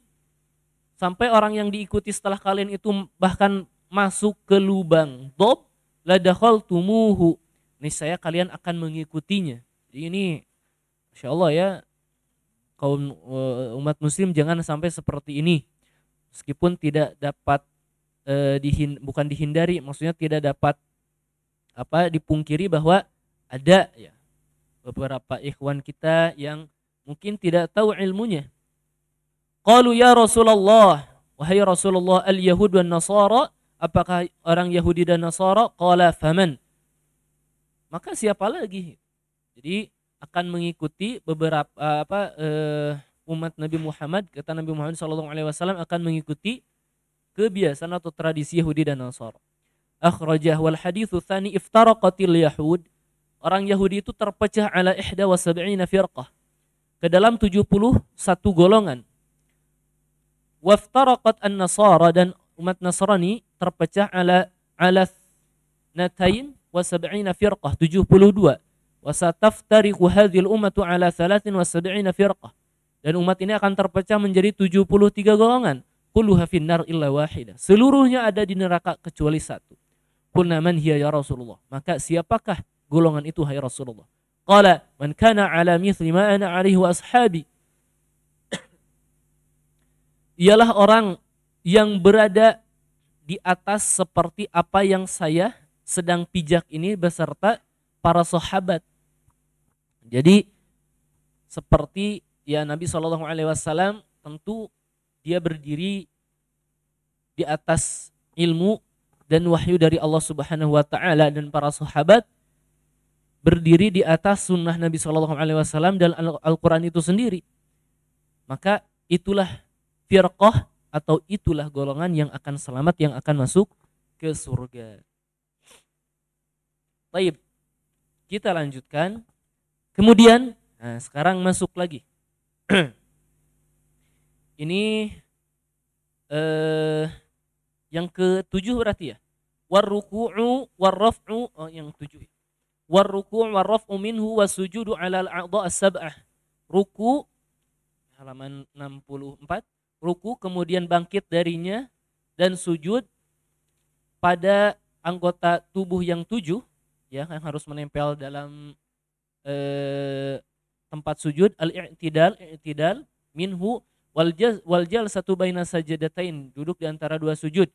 A: sampai orang yang diikuti setelah kalian itu bahkan masuk ke lubang dhab, la dakhaltumuhu, niscaya kalian akan mengikutinya. Jadi ini Masya Allah ya, kaum umat muslim jangan sampai seperti ini. Meskipun tidak dapat bukan dihindari, maksudnya tidak dapat dipungkiri bahwa ada ya beberapa ikhwan kita yang mungkin tidak tahu ilmunya. Qalu ya Rasulullah, wahai Rasulullah, al-yahud wan nasara, apakah orang Yahudi dan Nasara? Qala faman, maka siapa lagi? Jadi akan mengikuti beberapa umat Nabi Muhammad, kata Nabi Muhammad SAW akan mengikuti kebiasaan atau tradisi Yahudi dan Nasara. Akhrajah wal haditsu tsani iftaraqatil yahud, orang Yahudi itu terpecah ala 71 firqah, ke dalam 71 golongan. Waftaraqat an-nasara, dan umat Nasrani terpecah ala 72 firqah, 72. Wasataftariqu hadhil ummatu ala 73 firqah, dan umat ini akan terpecah menjadi 73 golongan. Kulluha finnar illa wahidah, seluruhnya ada di neraka kecuali satu. Qulna man hiya ya Rasulullah, maka siapakah golongan itu hai Rasulullah? Qala man kana ala mithli ma ana alaihi wa ashabi, ialah orang yang berada di atas seperti apa yang saya sedang pijak ini beserta para sahabat. Jadi seperti ya Nabi SAW tentu dia berdiri di atas ilmu dan wahyu dari Allah Subhanahu wa taala, dan para sahabat berdiri di atas sunnah Nabi SAW dan Al-Quran itu sendiri. Maka itulah firqah atau itulah golongan yang akan selamat, yang akan masuk ke surga. Baik, kita lanjutkan. Kemudian, sekarang masuk lagi. Ini yang ke-7 berarti ya. Warruku'u warraf'u, yang 7. Warruku'u warraf'u minhu wasujudu 'alal a'dha' as-sab'ah. Ruku, halaman 64. Ruku kemudian bangkit darinya dan sujud pada anggota tubuh yang 7 ya, yang harus menempel dalam tempat sujud. I'tidal minhu wal jalsatu baina sajdatain, duduk di antara dua sujud.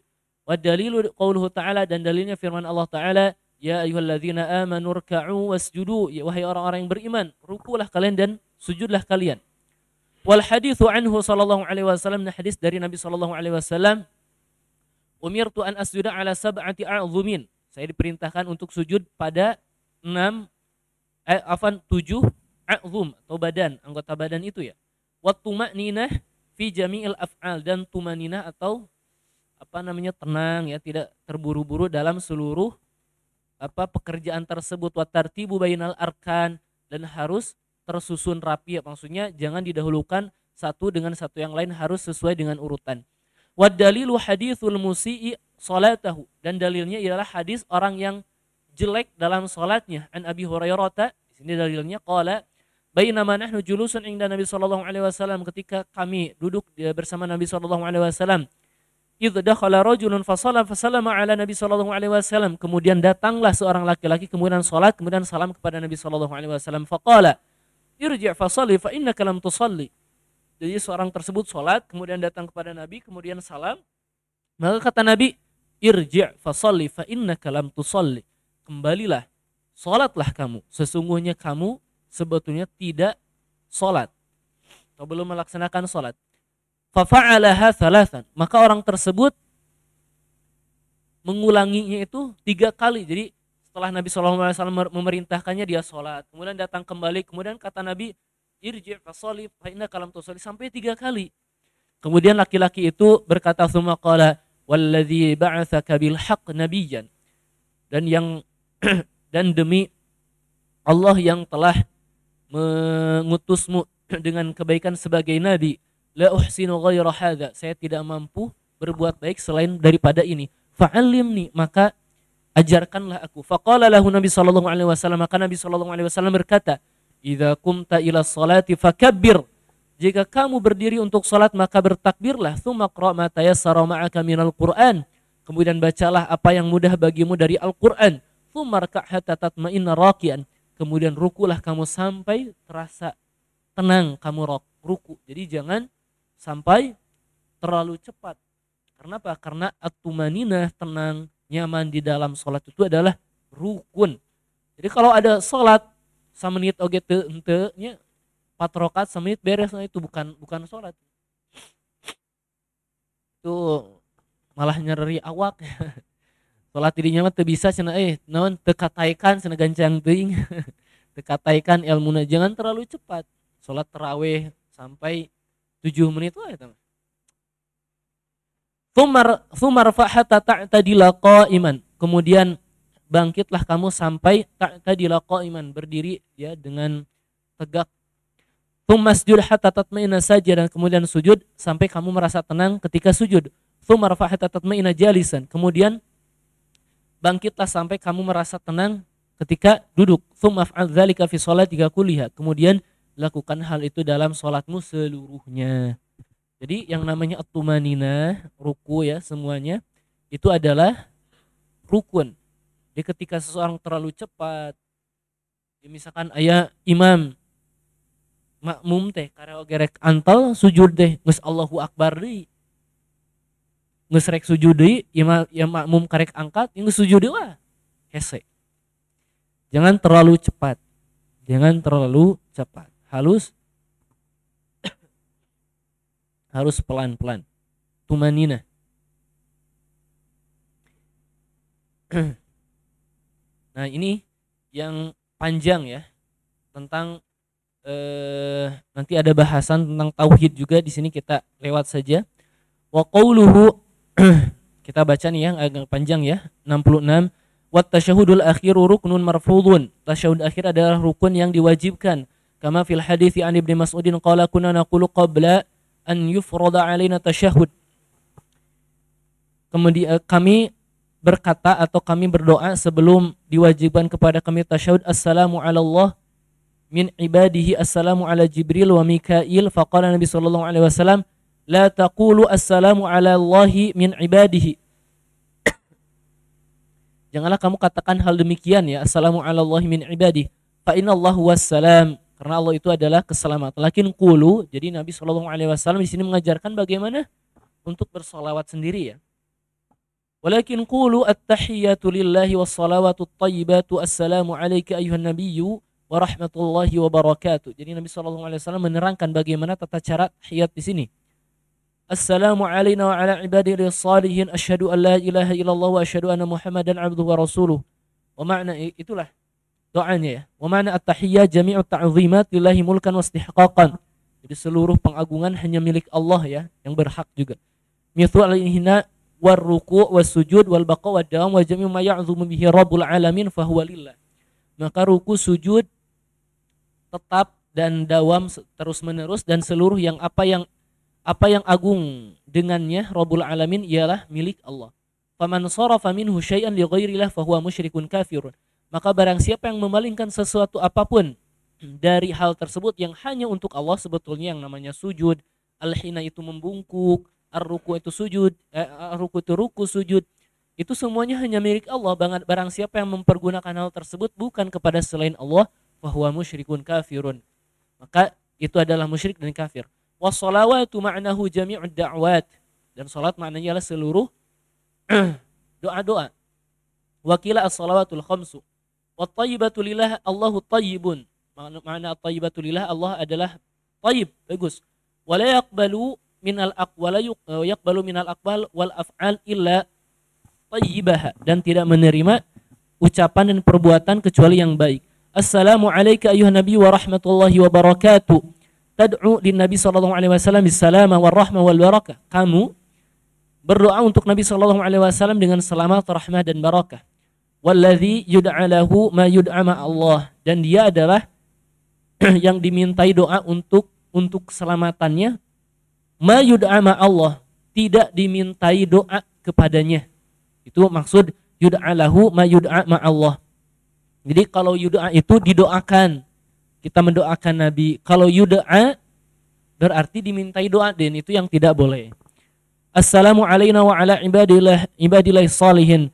A: Wad dalilu qauluhu ta'ala, dan dalilnya firman Allah Ta'ala, ya ayyuhalladzina amanu ruk'u wasjudu, ya wahai orang-orang yang beriman, rukulah kalian dan sujudlah kalian. Wal haditsu anhu sallallahu alaihi wasallam, hadis dari Nabi sallallahu alaihi wasallam, umirtu an asjuda ala sab'ati a'dhumin, saya diperintahkan untuk sujud pada 7 a'dhum atau badan, anggota badan itu ya. Wa tuma'ninah fi jami'il af'al, dan tumaninah atau tenang ya, tidak terburu-buru dalam seluruh pekerjaan tersebut. Wa tartibu bainal arkan, dan harus tersusun rapi ya, maksudnya jangan didahulukan satu dengan satu yang lain, harus sesuai dengan urutan. Wa dalilu haditsul musii salatahu, dan dalilnya ialah hadis orang yang jelek dalam salatnya. An Abi Hurairah, di sini dalilnya, qala bainama nahnu julusun inda Nabi sallallahu alaihi wasallam, ketika kami duduk bersama Nabi sallallahu alaihi wasallam, idz dakhala rajulun fasallama ala Nabi sallallahu alaihi wasallam, kemudian datanglah seorang laki-laki kemudian salat, kemudian salam kepada Nabi sallallahu alaihi wasallam, faqala irji' fasalli fa innaka lam tusalli. Jadi seorang tersebut salat kemudian datang kepada Nabi kemudian salam, maka kata Nabi, irji' fasalli fa innaka lam tusalli, kembalilah, salatlah kamu, sesungguhnya kamu sebetulnya tidak salat atau belum melaksanakan salat. Fafa'alaha thalathan, maka orang tersebut mengulanginya itu 3 kali. Jadi setelah Nabi SAW memerintahkannya, dia sholat, kemudian datang kembali, kemudian kata Nabi, irji' fasalli fa innaka lam tusalli, sampai 3 kali. Kemudian laki-laki itu berkata, tsumma qala walladzi ba'atsaka bil haqq nabiyyan, dan yang dan demi Allah yang telah mengutusmu dengan kebaikan sebagai nabi, la uhsinu ghaira hadza, saya tidak mampu berbuat baik selain daripada ini. Fa'allimni, maka ajarkanlah aku. Faqala lahu Nabi sallallahu alaihi wasallam, maka Nabi sallallahu alaihi wasallam berkata, idza qumta ila sholati fakabbir, jika kamu berdiri untuk salat maka bertakbirlah. Tsumma qra' ma tayassara ma'aka minal Qur'an, kemudian bacalah apa yang mudah bagimu dari Al-Qur'an. Tsumma rka' hatta tatma'inna raki'an, kemudian rukulah kamu sampai terasa tenang kamu ruku. Jadi jangan sampai terlalu cepat. Kenapa? Karena at-tumaninah, tenang, nyaman di dalam sholat itu adalah rukun. Jadi kalau ada sholat samenit oge teu henteu nya 4 rakaat samenit beres, nah itu bukan sholat. Itu malah nyeri awak. Sholat dirinya mah teu bisa cenah naon teu kataikan cenah gancang teuing. Teu kataikan ilmuna, jangan terlalu cepat. Sholat tarawih sampai 7 menit lah eta mah. Tsumma rafa'ata ta'tadila qa'iman, kemudian bangkitlah kamu sampai ta'tadila qa'iman, berdiri ya dengan tegak. Tsumma asjud hatta tatma'inna sajidan, kemudian sujud sampai kamu merasa tenang ketika sujud. Tsumma rafa'ata tatma'inna jalisan, kemudian bangkitlah sampai kamu merasa tenang ketika duduk. Tsumma af'al dzalika fi sholatika kulliha, kemudian lakukan hal itu dalam sholatmu seluruhnya. Jadi yang namanya at-tumaninah, ruku ya semuanya, itu adalah rukun. Jadi ketika seseorang terlalu cepat, ya misalkan aya imam, makmum teh karena gerek antal sujud teh geus Allahu Akbar deui. Geus rek sujud deui, ya makmum karek angkat, geus sujud deui wah. Hese. Jangan terlalu cepat. Jangan terlalu cepat. Harus pelan-pelan. Tumanina. Nah, ini yang panjang ya tentang nanti ada bahasan tentang tauhid juga, di sini kita lewat saja. Wa qauluhu kita baca nih yang agak panjang ya, 66. Wat tasyahudul akhiru ruknun marfudun. Tasyahud akhir adalah rukun yang diwajibkan. Kama fil hadithi an Ibnu Mas'udin qala kunna naqulu qabla an yufrada alaina tasyahud. Kemudian kami berkata atau kami berdoa sebelum diwajibkan kepada kami tasyahud, assalamu ala Allah min ibadihi, assalamu ala Jibril wa Mikail. Faqala Nabi sallallahu alaihi wasallam, la taqulu assalamu ala Allahi min ibadihi. Janganlah kamu katakan hal demikian ya, assalamu ala Allahi min ibadihi. Fa inna Allahu wassalam, karena Allah itu adalah keselamatan. Lakin qulu, jadi Nabi sallallahu alaihi wasallam di sini mengajarkan bagaimana untuk bersolawat sendiri ya. Walakin qulu at-tahiyyatu lillahi was-salawatu at-thayyibatu assalamu alayka ayyuhan nabiyyu wa rahmatullahi wa barakatuh. Jadi Nabi sallallahu alaihi wasallam menerangkan bagaimana tata cara tahiyat di sini. Assalamu alayna wa ala ibadihi shalihin asyhadu an la ilaha illallah wa asyhadu anna Muhammadan abduhu wa rasuluh. Wa makna itulah doanya ya. Wa makna at-tahiyyah jami'u ta'zimat lillahi mulkan wa istihqaqan. Jadi seluruh pengagungan hanya milik Allah ya, yang berhak juga. Mithu al-ihna war ruku' was sujud wal baqa wad dawam wa jami'u ma ya'zumu bihi rabbul alamin fa huwa lillah. Maka ruku, sujud tetap dan dawam terus menerus, dan seluruh yang apa yang agung dengannya Rabbul Alamin ialah milik Allah. Faman sharafa minhu syai'an li ghairillah fa huwa musyrikun kafirun. Maka barang siapa yang memalingkan sesuatu apapun dari hal tersebut yang hanya untuk Allah, sebetulnya yang namanya sujud, al-hina itu membungkuk, ar-ruku itu sujud, ar-ruku itu ruku, sujud, itu semuanya hanya milik Allah. Barang siapa yang mempergunakan hal tersebut bukan kepada selain Allah, fa huwa musyrikun kafirun. Maka itu adalah musyrik dan kafir. Wassalawatu ma'nahu jami'ud da'wat, dan salat maknanya adalah seluruh doa-doa. Wa qila as-salawatul khamsu. Wat thayyibatu lillah Allahu thayyibun. Makna at-thayyibatu lillah, Allah adalah thayyib, bagus. Wa la yaqbalu minal aqwal wal af'al illa thayyibaha, dan tidak menerima ucapan dan perbuatan kecuali yang baik. Assalamu alayka ayyuhan nabiy wa rahmatullahi wa barakatuh. Tad'u lin Nabi sallallahu alaihi wasallam bisalama war rahmah wal barakah. Kamu berdoa untuk Nabi sallallahu alaihi wasallam dengan selamat, rahmah dan barakah. Walladzi yud'a lahu ma yud'a ma Allah, dan dia adalah yang dimintai doa untuk keselamatannya, ma yud'a ma Allah, tidak dimintai doa kepadanya. Itu maksud yud'a lahu ma yud'a ma Allah. Jadi kalau yud'a itu didoakan, kita mendoakan Nabi. Kalau yud'a berarti dimintai doa, dan itu yang tidak boleh. Assalamu alayna wa ala ibadillah salihin.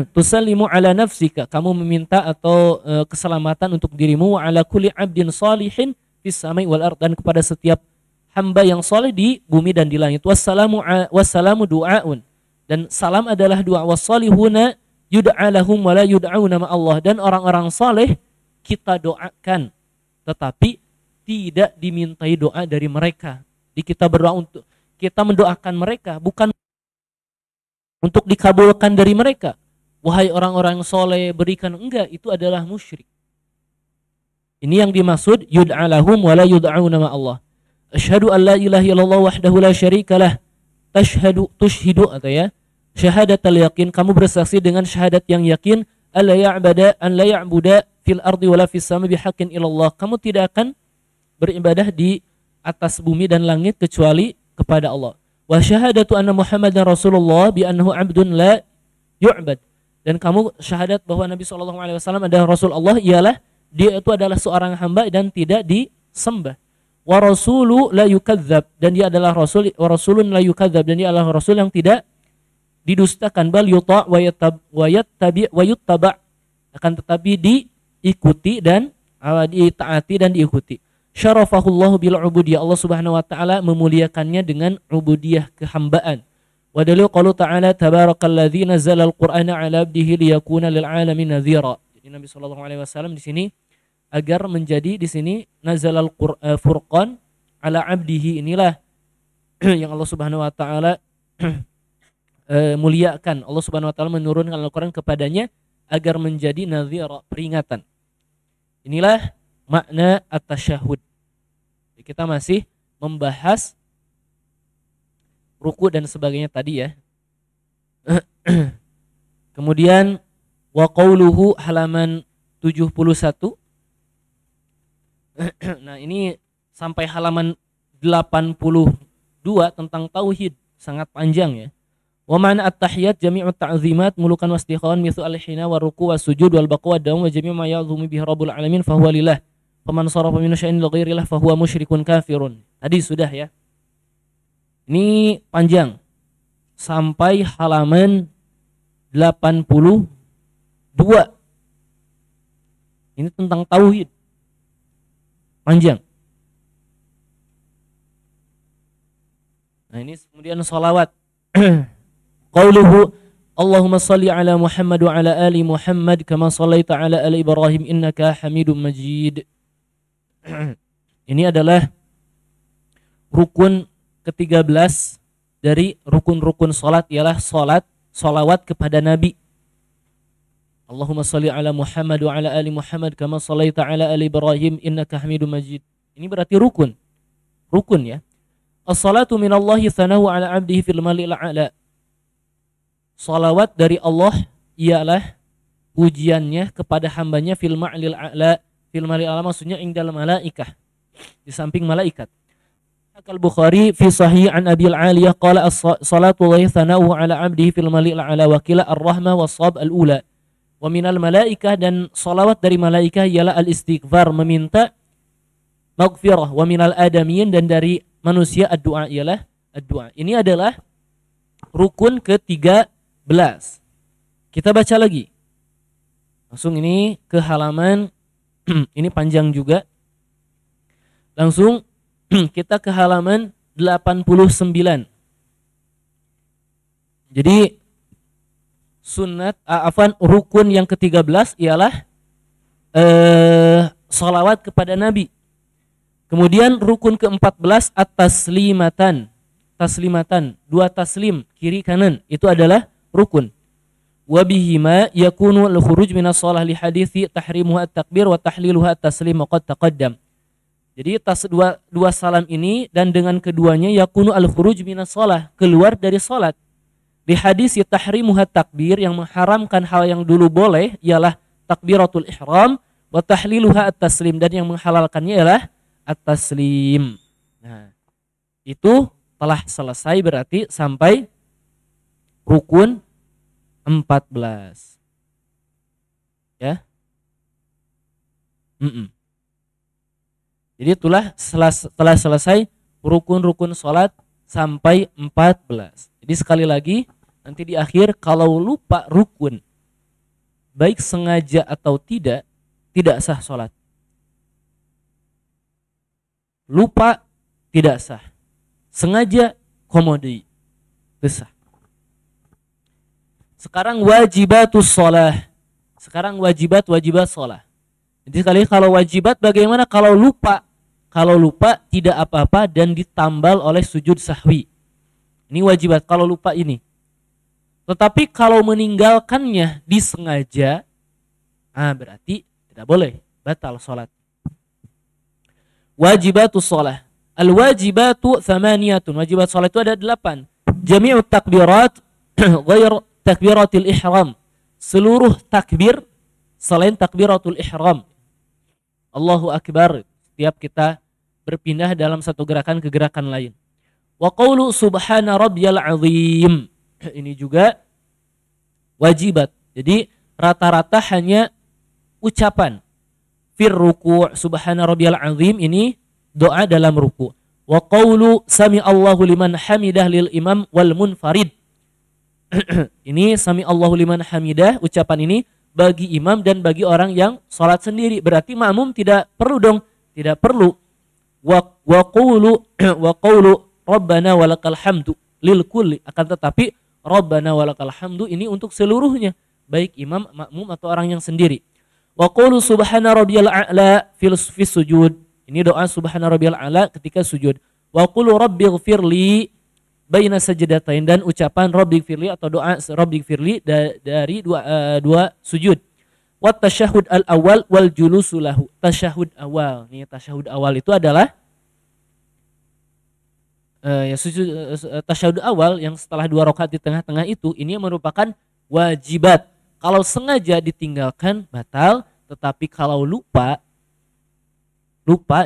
A: Tusallimu ala nafsika, kamu meminta atau keselamatan untuk dirimu, wa ala kulli abdin salihin fis samai wal ard, dan kepada setiap hamba yang soleh di bumi dan di langit. Wassalamu du'aun, dan salam adalah doa. Wassalihuna yud'a lahum wa la yud'auna ma Allah, dan orang-orang soleh kita doakan tetapi tidak dimintai doa dari mereka. Jadi kita berdoa untuk, kita mendoakan mereka bukan untuk dikabulkan dari mereka. Wahai orang-orang soleh berikan, enggak, itu adalah musyrik. Ini yang dimaksud yud'a lahum wa la yud'auna ma Allah. Asyhadu an la ilaha illallah wahdahu la syarikalah. Tushhidu atau ya, syahadatal yakin, kamu bersaksi dengan syahadat yang yakin, an la ya'buda fil ardi wala fis sama bihaqqin illallah, kamu tidak akan beribadah di atas bumi dan langit kecuali kepada Allah. Wa syahadatu anna Muhammadan Rasulullah bi annahu 'abdun la yu'bad, dan kamu syahadat bahwa Nabi SAW adalah Rasul Allah, ialah dia itu adalah seorang hamba dan tidak disembah. Wa rasulu la yukadzab, dan dia adalah rasul, wa rasulun la yukadzab, dan dia adalah rasul yang tidak didustakan. Bal yuta' wa yuttaba, akan tetapi diikuti dan ditaati dan diikuti. Syarafahullahu bil ubudiyah, Allah Subhanahu wa taala memuliakannya dengan ubudiyah, kehambaan. Wa dalil qalu ta'ala tabarakalladzi nazzala al-Qur'ana 'ala 'abdihi liyakuna lil 'alamin nadhira. Jadi Nabi sallallahu alaihi wasallam di sini agar menjadi di sini nazalal furqan ala 'abdihi, inilah yang Allah Subhanahu wa taala muliakan. Allah Subhanahu wa taala menurunkan Al-Qur'an kepadanya agar menjadi nadhira, peringatan. Inilah makna at-tasyahud. Kita masih membahas ruku dan sebagainya tadi ya. Kemudian wa qauluhu halaman 71. Nah, ini sampai halaman 82 tentang tauhid, sangat panjang ya. Wa ma'na at-tahiyat jami'ut ta'zimat mulukan wastikhan mithu al-hina wa ruku' wa sujud wal baqa' wa dawm wa jami' ma ya'dhumu bihi rabbul alamin fa huwa lillah. Faman sarafa min syai'in li ghairillah fa huwa musyrikun kafirun. Tadi sudah ya. Ini panjang sampai halaman 82. Ini tentang tauhid. Panjang. Nah, ini kemudian salawat. Qauluhu Allahumma salli ala Muhammad wa ala ali Muhammad kama sallaita ala ali Ibrahim innaka Hamidum Majid. Ini adalah rukun ke-13 dari rukun-rukun salat, ialah salawat kepada Nabi. Allahumma salli ala Muhammad wa ala ali Muhammad kama sallaita ala ali Ibrahim innaka Hamidum Majid. Ini berarti rukun. Rukun ya. As-salatu minallahi thanahu ala 'abdihi fil malil a'la. Salawat dari Allah ialah pujiannya kepada hambanya fil ma'lil a'la. Fil malil a'la maksudnya indal malaikah, di samping malaikat. Al-Bukhari fi sahih an Abi al-Aliyah qala as-salatu wa thanahu ala 'abdihi fil malil a'la wa qila ar-rahmah was-sab al-ula. Wa minal malaikah, dan salawat dari malaikah ialah al-istighfar, meminta maghfirah. Wa minal adamiyin, dan dari manusia ad-du'a ialah ad-du'a. Ini adalah rukun ke-13. Kita baca lagi. Langsung ini ke halaman ini panjang juga. Langsung kita ke halaman 89. Jadi rukun yang ke-13 ialah salawat kepada Nabi. Kemudian rukun ke-14 at-taslimatan. Taslimatan, 2 taslim kiri kanan, itu adalah rukun. Wa bihima yakunu al-khuruj minas shalah li hadithi tahrimuha at-takbir wa tahliluha at-taslim qad taqaddam. Jadi dua salam ini dan dengan keduanya yakunu al-khuruj minas shalah, keluar dari salat. Di hadis tahrimuha takbir, yang mengharamkan hal yang dulu boleh ialah takbiratul ihram, wa tahliluha at-taslim, dan yang menghalalkannya ialah at-taslim. Nah, itu telah selesai berarti sampai rukun 14. Ya. Jadi itulah telah selesai rukun-rukun sholat sampai 14. Jadi sekali lagi, nanti di akhir kalau lupa rukun, baik sengaja atau tidak sah sholat. Lupa tidak sah. Sengaja komodi sah. Sekarang wajibatus sholah. Sekarang wajibat sholat. Jadi sekali kalau wajibat bagaimana kalau lupa? Kalau lupa tidak apa-apa dan ditambal oleh sujud sahwi. Ini wajibat kalau lupa ini. Tetapi kalau meninggalkannya disengaja, berarti tidak boleh, batal sholat. Wajibatus sholah. Al-wajibatu thamaniyatun. Wajibat sholat itu ada 8. Jami'ut takbirat ghair takbiratil ihram. Seluruh takbir selain takbiratul ihram. Allahu Akbar. Setiap kita berpindah dalam satu gerakan ke gerakan lain. Wa qawlu subhana rabbiyal azim. Ini juga wajibat. Jadi rata-rata hanya ucapan. Fir ruku' subhana rabbiyal azim, ini doa dalam ruku'. Wa qawlu sami Allahu liman hamidah lil imam wal munfarid. Ini sami Allahu liman hamidah, ucapan ini bagi imam dan bagi orang yang salat sendiri. Berarti makmum tidak perlu dong, tidak perlu. Wa qawlu rabbana walakal hamdu lil kulli, akan tetapi rabbana walakal hamdu ini untuk seluruhnya, baik imam, makmum atau orang yang sendiri. Wa qawlu subhana rabbiyal a'la fis sujud, ini doa subhana rabbiyal a'la ketika sujud. Wa qulu rabbighfirli baina sajdatain, dan ucapan rabbighfirli atau doa rabbighfirli dari dua sujud. Wa tasyahud al awal wal julusu lahu. Tasyahud awal, nih tasyahud awal itu adalah tasyahud awal yang setelah 2 rakaat di tengah-tengah itu, ini merupakan wajibat. Kalau sengaja ditinggalkan batal, tetapi kalau lupa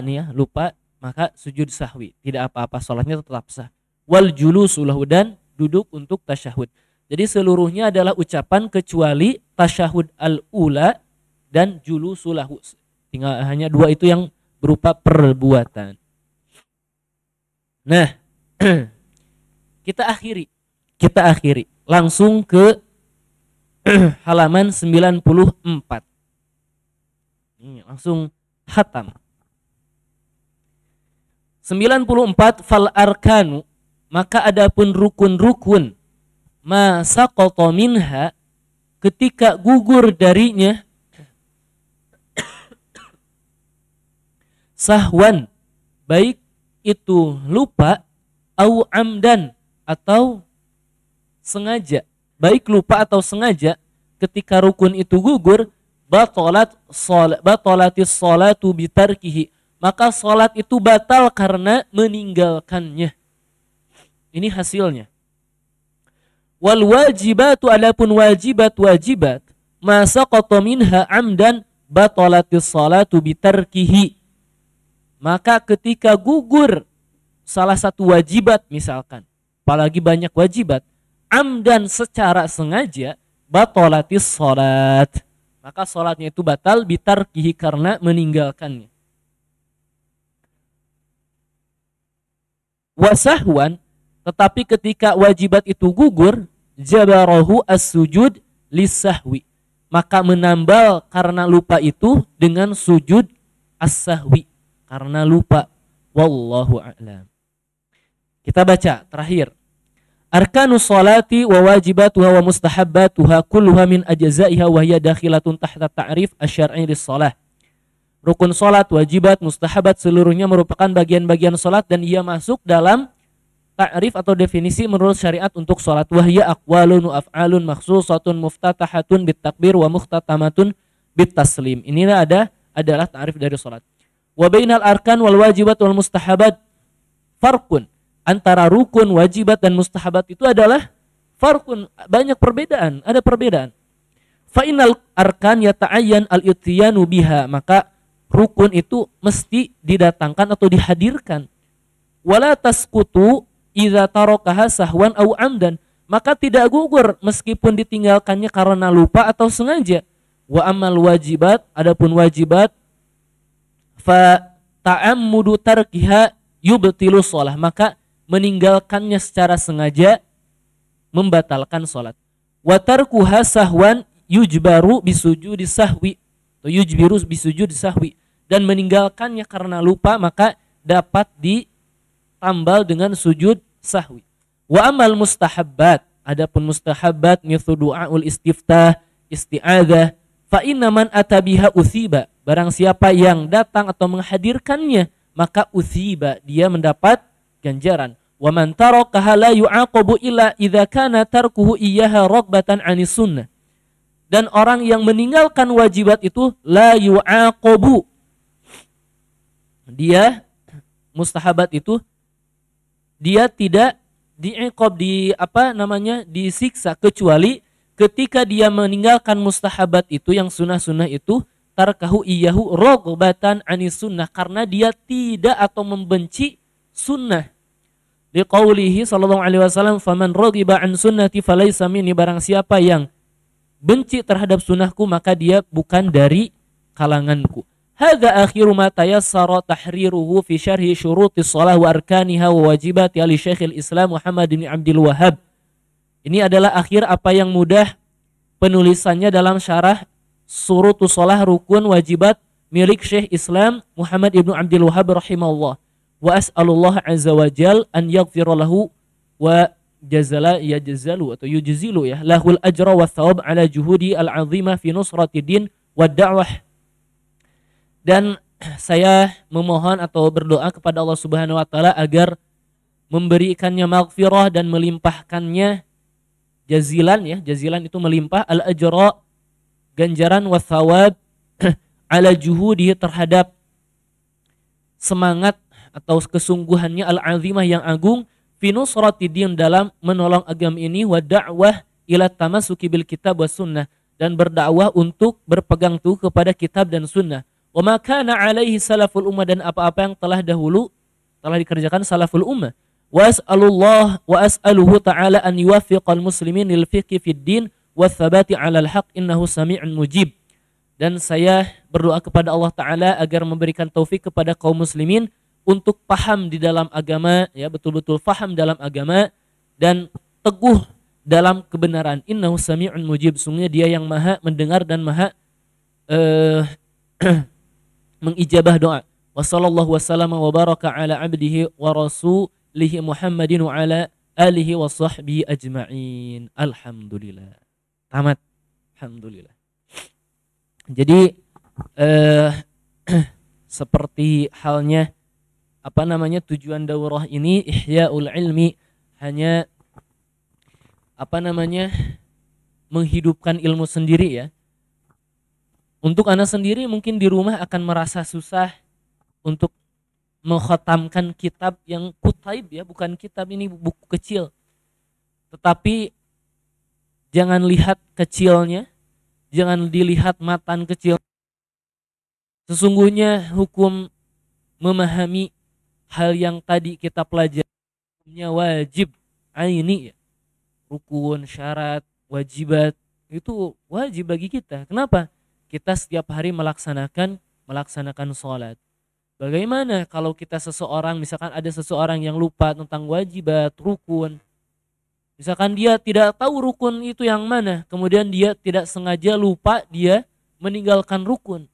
A: nih ya, lupa, maka sujud sahwi, tidak apa-apa, salatnya tetap sah. Wal julusu lahu, dan duduk untuk tasyahud. Jadi seluruhnya adalah ucapan kecuali tasyahud al-ula dan julusu lahu. Tinggal hanya 2 itu yang berupa perbuatan. Nah, kita akhiri langsung ke halaman 94. Ini langsung khatam. 94, fal arkanu, maka adapun rukun-rukun, ma saqata minha, ketika gugur darinya, sahwan, baik itu lupa, au amdan, atau sengaja, baik lupa atau sengaja, ketika rukun itu gugur, batolatis sholatu bitarkihi, maka sholat itu batal karena meninggalkannya. Ini hasilnya. Wal wajibatu, adapun wajibat ma saqata minha amdan batolatis sholatu bitarkihi, maka ketika gugur salah satu wajibat misalkan, apalagi banyak wajibat, amdan secara sengaja, batolatis sholat, maka sholatnya itu batal bitarkihi karena meninggalkannya. Wasahwan, tetapi ketika wajibat itu gugur, jabarahu as-sujud lisahwi, maka menambal karena lupa itu dengan sujud as-sahwi, karena lupa. Wallahu a'lam. Kita baca terakhir. Arkanus sholati wa wajibatuha wa mustahabbatuha kulluha min ajza'iha wa hiya dakhilatun tahta ta'rif asy-syar'i lis-shalah. Rukun salat, wajibat, mustahabat seluruhnya merupakan bagian-bagian salat dan ia masuk dalam ta'rif atau definisi menurut syariat untuk salat. Wa hiya aqwalun wa af'alun makhsusatun muftatahatun bitakbir wa mukhtatamatun bitaslim. Inilah adalah ta'rif dari salat. Wa bainal arkan wal wajibat wal mustahabat farqun, antara rukun, wajibat dan mustahabat itu adalah farqun, banyak perbedaan, ada perbedaan. Fa innal arkan yata'ayyan al-ityanu biha, maka rukun itu mesti didatangkan atau dihadirkan. Wala tasqutu idza tarakaha sahwan au amdan, maka tidak gugur meskipun ditinggalkannya karena lupa atau sengaja. Wa amal wajibat, adapun wajibat, fa ta'ammudu tarkiha yubtilu shalah, maka meninggalkannya secara sengaja membatalkan salat. Wa tarkuha sahwan yujbaru bisujudi sahwi, atau yujbiru bisujudi sahwi, dan meninggalkannya karena lupa maka dapat ditambal dengan sujud sahwi. Wa amal mustahabbat, adapun mustahabbat mithlu du'aul istiftah, isti'adzah, fa inna man atabiha uthiba, barang siapa yang datang atau menghadirkannya maka uthiba, dia mendapat ganjaran. Wa man tarakaha la yu'aqabu illa idza kana tarkuhu iyyaha raghbatan 'anis sunnah, dan orang yang meninggalkan wajibat itu la yu'aqabu, dia mustahabat itu dia tidak diiqab, disiksa, kecuali ketika dia meninggalkan mustahabat itu, yang sunnah-sunnah itu, tarkahu iyyahu raghbatan 'anis sunnah, karena dia tidak atau membenci sunnah. Liqaulihi sallallahu alaihi wasallam, faman raghiba 'an sunnati falaysa minni, barang siapa yang benci terhadap sunnahku maka dia bukan dari kalanganku. Hadza akhiru ma tayassara tahriruhu fi syarhi syurutis shalah wa arkaniha wa wajibati li Syekhul Islam Muhammad bin Abdul Wahhab. Ini adalah akhir apa yang mudah penulisannya dalam syarah Syurutus Shalah, rukun wajibat, milik Syekh Islam Muhammad ibnu Abdul Wahhab rahimahullah. Wa as'alullah azza wa jal an yaghfira lahu wa yajzalu atau yujzilu ya lahul ajra wa thawab ala juhudi al-azimah fi nusrati din wa da'wah. Dan saya memohon atau berdoa kepada Allah Subhanahu wa taala agar memberikannya maghfirah dan melimpahkannya jazilan, ya, jazilan itu melimpah, al-ajra ganjaran, wa thawab ala juhudi terhadap semangat atau kesungguhannya, al-azimah yang agung, fi nusrati din dalam menolong agama ini, wa da'wah ila tamassuki bil kitab was sunnah, dan berdakwah untuk berpegang teguh kepada kitab dan sunnah. Wa ma kana alaihi salaful ummah, dan apa-apa yang telah dikerjakan salaful ummah. Wa as'aluhu ta'ala an yuwaffiqal muslimin lil fiqhi fid din wa tsabati 'alal haqq innahu sami'un mujib. Dan saya berdoa kepada Allah Ta'ala agar memberikan taufik kepada kaum muslimin untuk paham di dalam agama, ya, betul-betul paham dalam agama dan teguh dalam kebenaran. Innahu sami'un mujib, sungguhnya dia yang maha mendengar dan maha mengijabah doa. Wa sallallahu wasallam wa baraka ala abdihi wa rasulihi Muhammadin wa ala alihi wa sahbihi ajma'in. Alhamdulillah. Tamat. Alhamdulillah. Jadi seperti halnya tujuan daurah ini, ihya'ul ilmi, hanya menghidupkan ilmu sendiri, ya. Untuk anak sendiri mungkin di rumah akan merasa susah untuk mengkhatamkan kitab yang kutaib, ya, bukan kitab ini buku kecil. Tetapi jangan lihat kecilnya, jangan dilihat matan kecil. Sesungguhnya hukum memahami hal yang tadi kita pelajari hukumnya wajib aini, ya. Rukun, syarat, wajibat itu wajib bagi kita. Kenapa? Kita setiap hari melaksanakan sholat. Bagaimana kalau kita misalkan ada seseorang yang lupa tentang wajibat, rukun. Misalkan dia tidak tahu rukun itu yang mana, kemudian dia tidak sengaja lupa, dia meninggalkan rukun.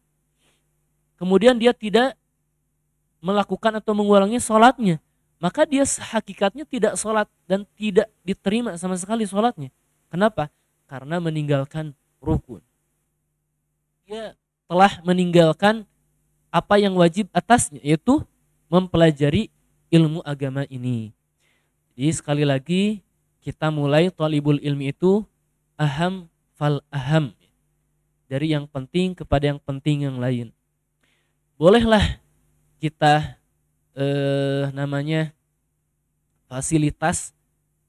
A: Kemudian dia tidak melakukan atau mengulangi sholatnya, maka dia hakikatnya tidak sholat dan tidak diterima sama sekali sholatnya. Kenapa? Karena meninggalkan rukun. Dia telah meninggalkan apa yang wajib atasnya, yaitu mempelajari ilmu agama ini. Jadi sekali lagi kita mulai thalibul ilmi itu aham fal aham, dari yang penting kepada yang penting yang lain. Bolehlah kita fasilitas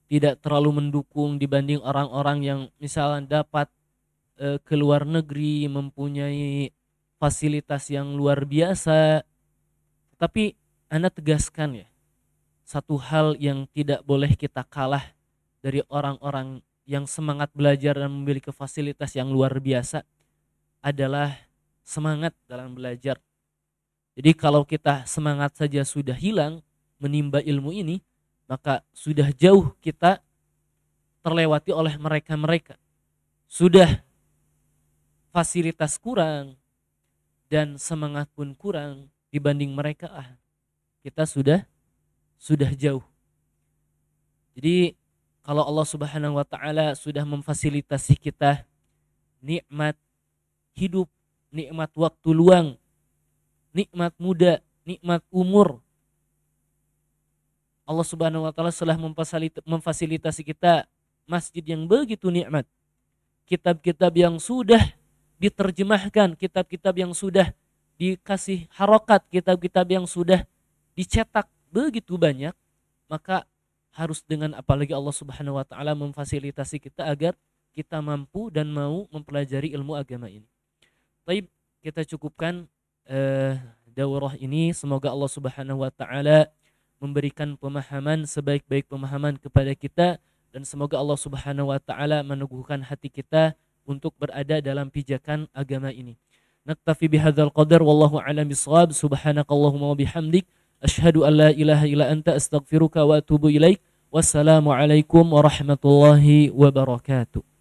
A: tidak terlalu mendukung dibanding orang-orang yang misalnya dapat ke luar negeri, mempunyai fasilitas yang luar biasa. Tapi Anda tegaskan ya, satu hal yang tidak boleh kita kalah dari orang-orang yang semangat belajar dan memiliki fasilitas yang luar biasa adalah semangat dalam belajar. Jadi kalau kita semangat saja sudah hilang menimba ilmu ini, maka sudah jauh kita terlewati oleh mereka-mereka. Sudah fasilitas kurang dan semangat pun kurang dibanding mereka, kita sudah jauh. Jadi kalau Allah Subhanahu wa taala sudah memfasilitasi kita nikmat hidup, nikmat waktu luang, nikmat muda, nikmat umur, Allah Subhanahu wa taala telah memfasilitasi kita masjid yang begitu nikmat, kitab-kitab yang sudah diterjemahkan, kitab-kitab yang sudah dikasih harokat, kitab-kitab yang sudah dicetak begitu banyak, maka harus dengan apalagi Allah Subhanahu wa taala memfasilitasi kita agar kita mampu dan mau mempelajari ilmu agama ini. Baik, kita cukupkan daurah ini. Semoga Allah Subhanahu wa taala memberikan pemahaman sebaik-baik pemahaman kepada kita, dan semoga Allah Subhanahu wa taala meneguhkan hati kita untuk berada dalam pijakan agama ini. Naktafi bihadzal qadar wallahu a'lam bissawab. Subhanakallahumma wa bihamdik asyhadu an la ilaha illa anta astaghfiruka wa atubu ilaik. Wassalamualaikum warahmatullahi wabarakatuh.